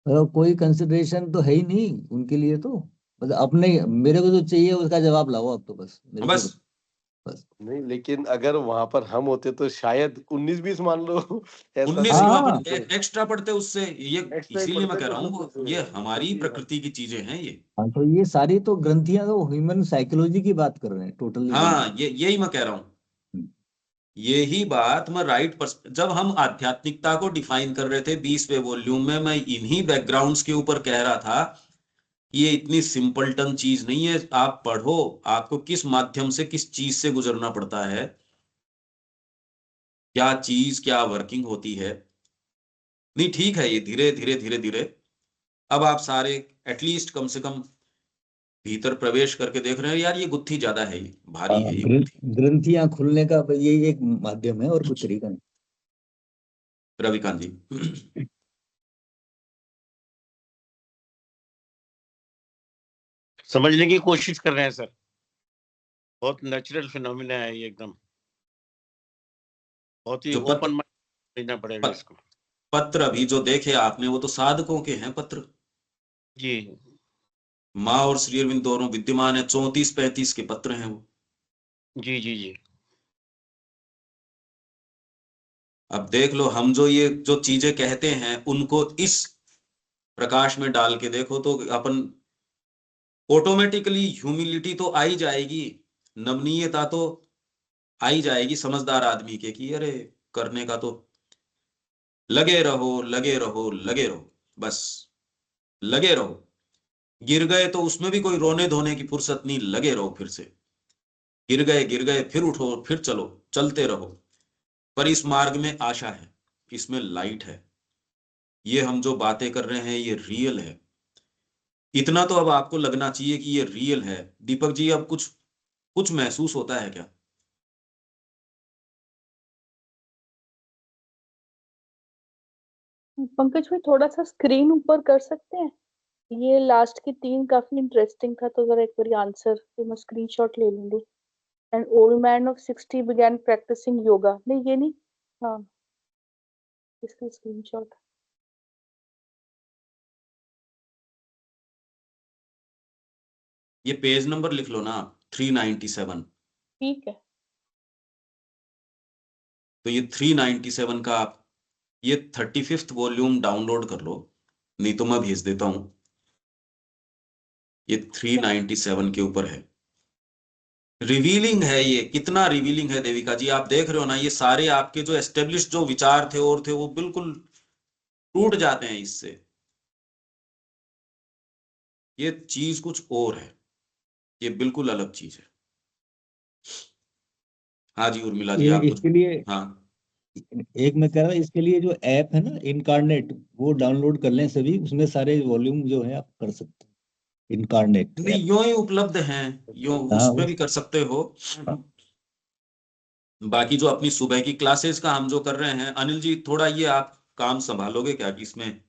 मतलब कोई कंसिडरेशन तो है ही नहीं उनके लिए, तो मतलब अपने मेरे को जो चाहिए उसका जवाब लाओ अब, तो बस मेरे को बस बस। नहीं, लेकिन अगर वहां पर हम होते तो शायद 19-20 मान लो ऐसा 19 नहीं क्यों, हाँ, अपन होता। एक्स्ट्रा पढ़ते उससे, ये एक्स्ट्रा ही इसीलिए मैं पढ़ते कह तो रहा सब हूँ कुछ ये हमारी सही है। प्रकृति की चीजें हैं ये। हाँ, तो ये सारी तो ग्रंथियां तो ह्यूमन साइकोलॉजी की बात कर रहे हैं, टोटली हाँ, डिफरेंट। ये यही मैं कह रहा हूँ। यही बात मैं जब हम आध्यात्मिकता को डिफाइन कर रहे थे 20वें वॉल्यूम में, मैं इन्हीं बैकग्राउंड्स के ऊपर कह रहा था ये इतनी सिंपलटन चीज नहीं है। आप पढ़ो, आपको किस माध्यम से किस चीज से गुजरना पड़ता है, क्या चीज क्या वर्किंग होती है। नहीं ठीक है, ये धीरे धीरे धीरे धीरे अब आप सारे एटलीस्ट कम से कम भीतर प्रवेश करके देख रहे हैं यार, ये गुत्थी ज्यादा है, ये भारी है ये गुत्थी। ग्रंथियां खुलने का यही एक माध्यम है, और कोई तरीका नहीं। रविकांत जी। समझने की कोशिश कर रहे हैं सर, बहुत नेचुरल फिनोमिना है ये, एकदम बहुत ही जो ओपन माइंड लेना पड़ेगा पत, इसको। पत्र अभी जो देखे आपने वो तो साधकों के हैं पत्र। जी माँ और श्री अरविंद दोनों विद्यमान है, 34-35 के पत्र हैं वो। जी जी जी। अब देख लो, हम जो ये जो चीजें कहते हैं उनको इस प्रकाश में डाल के देखो तो अपन ऑटोमेटिकली ह्यूमिलिटी तो आ ही जाएगी, नमनीयता तो आ ही जाएगी समझदार आदमी के, कि अरे करने का तो लगे रहो लगे रहो लगे रहो, बस लगे रहो। गिर गए तो उसमें भी कोई रोने धोने की फुर्सत नहीं, लगे रहो फिर से। गिर गए फिर उठो फिर चलो, चलते रहो। पर इस मार्ग में आशा है, इसमें लाइट है, ये हम जो बातें कर रहे हैं ये रियल है। इतना तो अब आपको लगना चाहिए कि ये रियल है। दीपक जी, अब कुछ कुछ महसूस होता है क्या? पंकज भाई थोड़ा सा स्क्रीन ऊपर कर सकते हैं? ये लास्ट की 3 काफी इंटरेस्टिंग था, तो जरा एक बार आंसर तो मैं स्क्रीनशॉट ले लूंगी। And old man of 60 began practicing yoga, नहीं ये नहीं, हाँ इसका स्क्रीनशॉट। ये पेज नंबर लिख लो ना आप, 397। ठीक है। तो ये 397 का आप ये 35th वॉल्यूम डाउनलोड कर लो, नहीं तो मैं भेज देता हूं। ये 397 के ऊपर है। रिवीलिंग है, ये कितना रिवीलिंग है देविका जी, आप देख रहे हो ना, ये सारे आपके जो एस्टेब्लिश जो विचार थे और थे वो बिल्कुल टूट जाते हैं इससे। ये चीज कुछ और है, ये बिल्कुल अलग चीज है। हाँ जी उर्मिला जी, ये आप कुछ। इसके लिए हाँ एक मैं कह रहा हूँ, इसके लिए जो ऐप है ना इनकारनेट, वो डाउनलोड कर लें सभी, उसमें सारे वॉल्यूम जो है आप कर सकते हैं, इनकारनेट नहीं, ऐप। यूं ही उपलब्ध हैं, यूं हाँ, उसमें भी कर सकते हो। बाकी जो अपनी सुबह की क्लासेस का हम जो कर रहे हैं, अनिल जी थोड़ा ये आप काम संभालोगे क्या, कि इसमें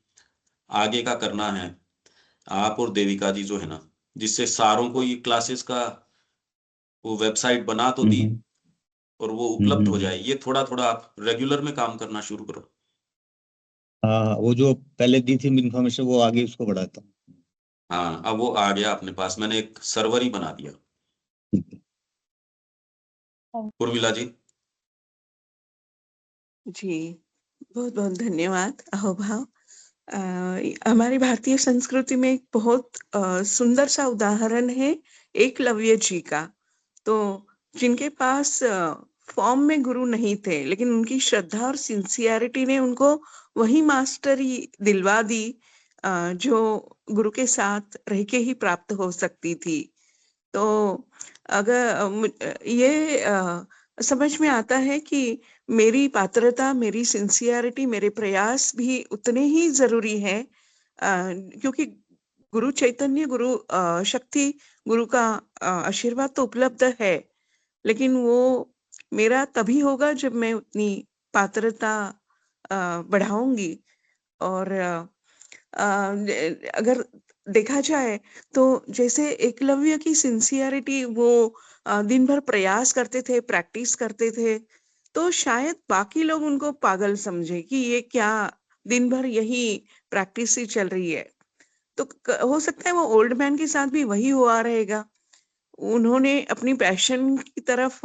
आगे का करना है, आप और देविका जी जो है ना, जिससे सारों को ये क्लासेस का वो वेबसाइट बना तो दी हम्म, और वो हम्म, उपलब्ध हो जाए, ये थोड़ा थोड़ा आप रेगुलर में काम करना शुरू करो। हाँ हाँ, वो जो पहले दी थी इन्फॉर्मेशन वो आगे उसको बढ़ाता हूँ। हाँ, अब वो आ गया अपने पास, मैंने एक सर्वर ही बना दिया। ठीक है। उर्मिला जी। जी, बहुत बहुत धन्यवाद अहोभाव। हमारी भारतीय संस्कृति में एक बहुत सुंदर सा उदाहरण है एकलव्य जी का। तो जिनके पास फॉर्म में गुरु नहीं थे, लेकिन उनकी श्रद्धा और सिंसियरिटी ने उनको वही मास्टरी दिलवा दी जो गुरु के साथ रह के ही प्राप्त हो सकती थी। तो अगर ये समझ में आता है कि मेरी पात्रता, मेरी सिंसियरिटी, मेरे प्रयास भी उतने ही जरूरी है, क्योंकि गुरु चैतन्य, गुरु शक्ति, गुरु का आशीर्वाद तो उपलब्ध है, लेकिन वो मेरा तभी होगा जब मैं उतनी पात्रता बढ़ाऊंगी। और अगर देखा जाए तो जैसे एकलव्य की सिंसियरिटी, वो दिन भर प्रयास करते थे, प्रैक्टिस करते थे, तो शायद बाकी लोग उनको पागल समझे कि ये क्या दिन भर यही प्रैक्टिस ही चल रही है। तो हो सकता है वो ओल्ड मैन के साथ भी वही हुआ रहेगा। उन्होंने अपनी पैशन की तरफ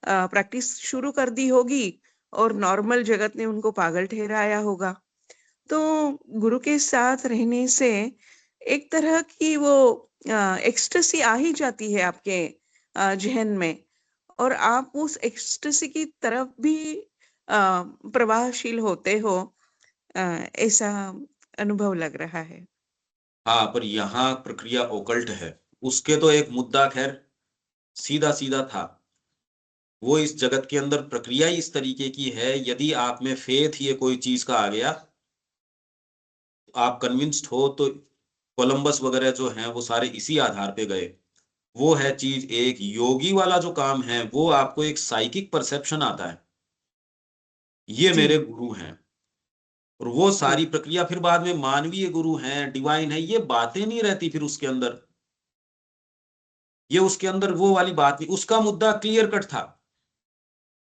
प्रैक्टिस शुरू कर दी होगी और नॉर्मल जगत ने उनको पागल ठहराया होगा। तो गुरु के साथ रहने से एक तरह की वो एक्सटेसी आ ही जाती है आपके जहन में, और आप उस एक्सटेसी की तरफ भी प्रवाहशील होते हो, ऐसा अनुभव लग रहा है। हाँ, पर यहाँ प्रक्रिया ओकल्ट है। उसके तो एक मुद्दा खैर सीधा सीधा था। वो इस जगत के अंदर प्रक्रिया इस तरीके की है, यदि आप में फेथ ये कोई चीज का आ गया, आप कन्विंस्ड हो, तो कोलंबस वगैरह जो हैं वो सारे इसी आधार पे गए। वो है चीज। एक योगी वाला जो काम है वो आपको एक साइकिक परसेप्शन आता है, ये जी मेरे गुरु हैं। और वो जी सारी प्रक्रिया फिर बाद में मानवीय गुरु हैं, डिवाइन है, ये बातें नहीं रहती फिर उसके अंदर। ये उसके अंदर वो वाली बात नहीं। उसका मुद्दा क्लियर कट था,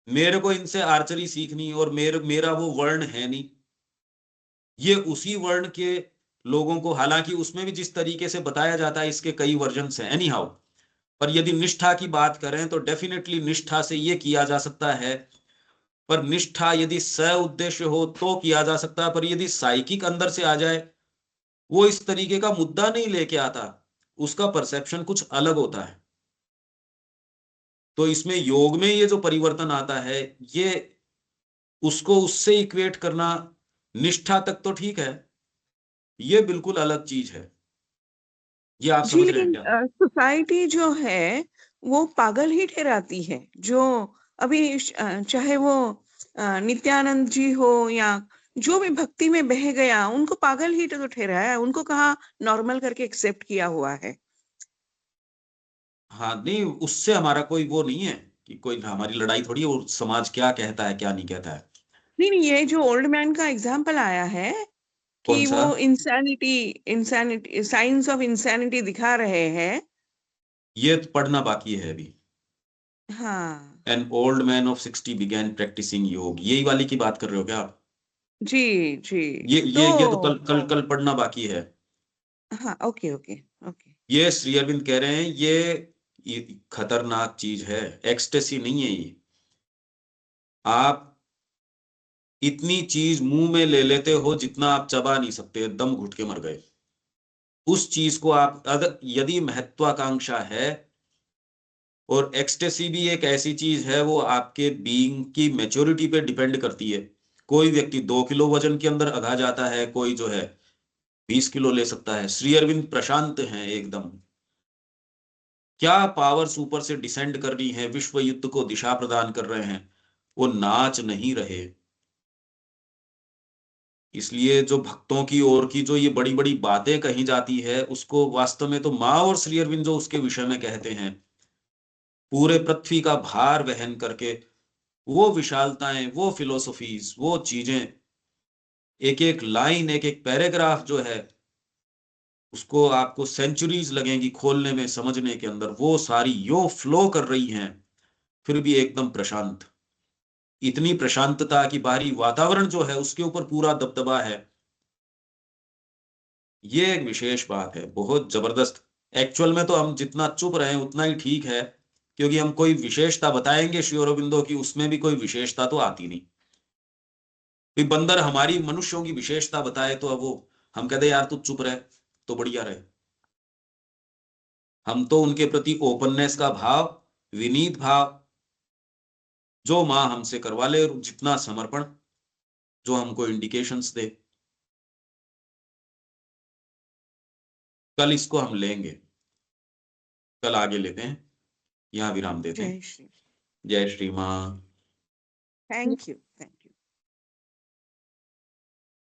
मेरे को इनसे आर्चरी सीखनी और मेरा वो वर्ण है नहीं। ये उसी वर्ण के लोगों को, हालांकि उसमें भी जिस तरीके से बताया जाता है इसके कई वर्जन्स हैं एनी हाउ, पर यदि निष्ठा की बात करें तो डेफिनेटली निष्ठा से ये किया जा सकता है। पर निष्ठा यदि स उद्देश्य हो तो किया जा सकता है, पर यदि साइकिक अंदर से आ जाए, वो इस तरीके का मुद्दा नहीं लेके आता, उसका परसेप्शन कुछ अलग होता है। तो इसमें योग में ये जो परिवर्तन आता है, ये उसको उससे इक्वेट करना, निष्ठा तक तो ठीक है, ये बिल्कुल अलग चीज है। ये आप जी, समझ रहे हैं लेकिन क्या? सोसाइटी जो है वो पागल ही ठहराती है। जो अभी चाहे वो नित्यानंद जी हो या जो भी भक्ति में बह गया, उनको पागल ही तो ठहराया, उनको कहाँ नॉर्मल करके एक्सेप्ट किया हुआ है। हाँ, नहीं, उससे हमारा कोई वो नहीं है कि कोई हमारी लड़ाई थोड़ी है, वो समाज क्या कहता है क्या नहीं कहता है। नहीं नहीं, ये जो ओल्ड मैन का एग्जाम्पल आया है कौन कि सा? वो इंसैनिटी साइंस ऑफ इंसैनिटी दिखा रहे हैं। ये तो पढ़ना बाकी है अभी। हाँ an old man of 60 began practising yoga, यही वाली की बात कर रहे हो क्या आप? जी जी। ये तो कल कल कल पढ़ना बाकी है। हाँ, ओके ओके ओके। ये श्री अरविंद कह रहे हैं, ये खतरनाक चीज है, एक्सटेसी नहीं है ये। आप इतनी चीज मुंह में ले लेते हो जितना आप चबा नहीं सकते, दम घुट के मर गए। उस चीज को आप अगर यदि महत्वाकांक्षा है, और एक्सटेसी भी एक ऐसी चीज है, वो आपके बीइंग की मेच्योरिटी पे डिपेंड करती है। कोई व्यक्ति 2 किलो वजन के अंदर अघा जाता है, कोई जो है 20 किलो ले सकता है। श्री अरविंद प्रशांत हैं एकदम। क्या पावर्स ऊपर से डिसेंड कर रही हैं, विश्व युद्ध को दिशा प्रदान कर रहे हैं, वो नाच नहीं रहे। इसलिए जो भक्तों की ओर की जो ये बड़ी बड़ी बातें कही जाती है, उसको वास्तव में तो माँ और श्री अरविंद जो उसके विषय में कहते हैं, पूरे पृथ्वी का भार वहन करके, वो विशालताएं, वो फिलोसफीज, वो चीजें, एक एक लाइन, एक एक पैराग्राफ जो है, उसको आपको सेंचुरीज लगेंगी खोलने में, समझने के अंदर। वो सारी यो फ्लो कर रही हैं, फिर भी एकदम प्रशांत। इतनी प्रशांतता की बाहरी वातावरण जो है उसके ऊपर पूरा दबदबा है। ये एक विशेष बात है, बहुत जबरदस्त। एक्चुअल में तो हम जितना चुप रहे उतना ही ठीक है, क्योंकि हम कोई विशेषता बताएंगे श्री अरबिंदो की, उसमें भी कोई विशेषता तो आती नहीं। भी बंदर हमारी मनुष्यों की विशेषता बताए तो अब वो, हम कहते यार तू चुप रहे तो बढ़िया रहे। हम तो उनके प्रति ओपननेस का भाव, विनीत भाव, जो माँ हमसे करवा ले, जितना समर्पण, जो हमको इंडिकेशंस दे, कल इसको हम लेंगे। कल आगे लेते हैं, यहाँ विराम देते हैं। जय श्री। जय श्री माँ। Thank you.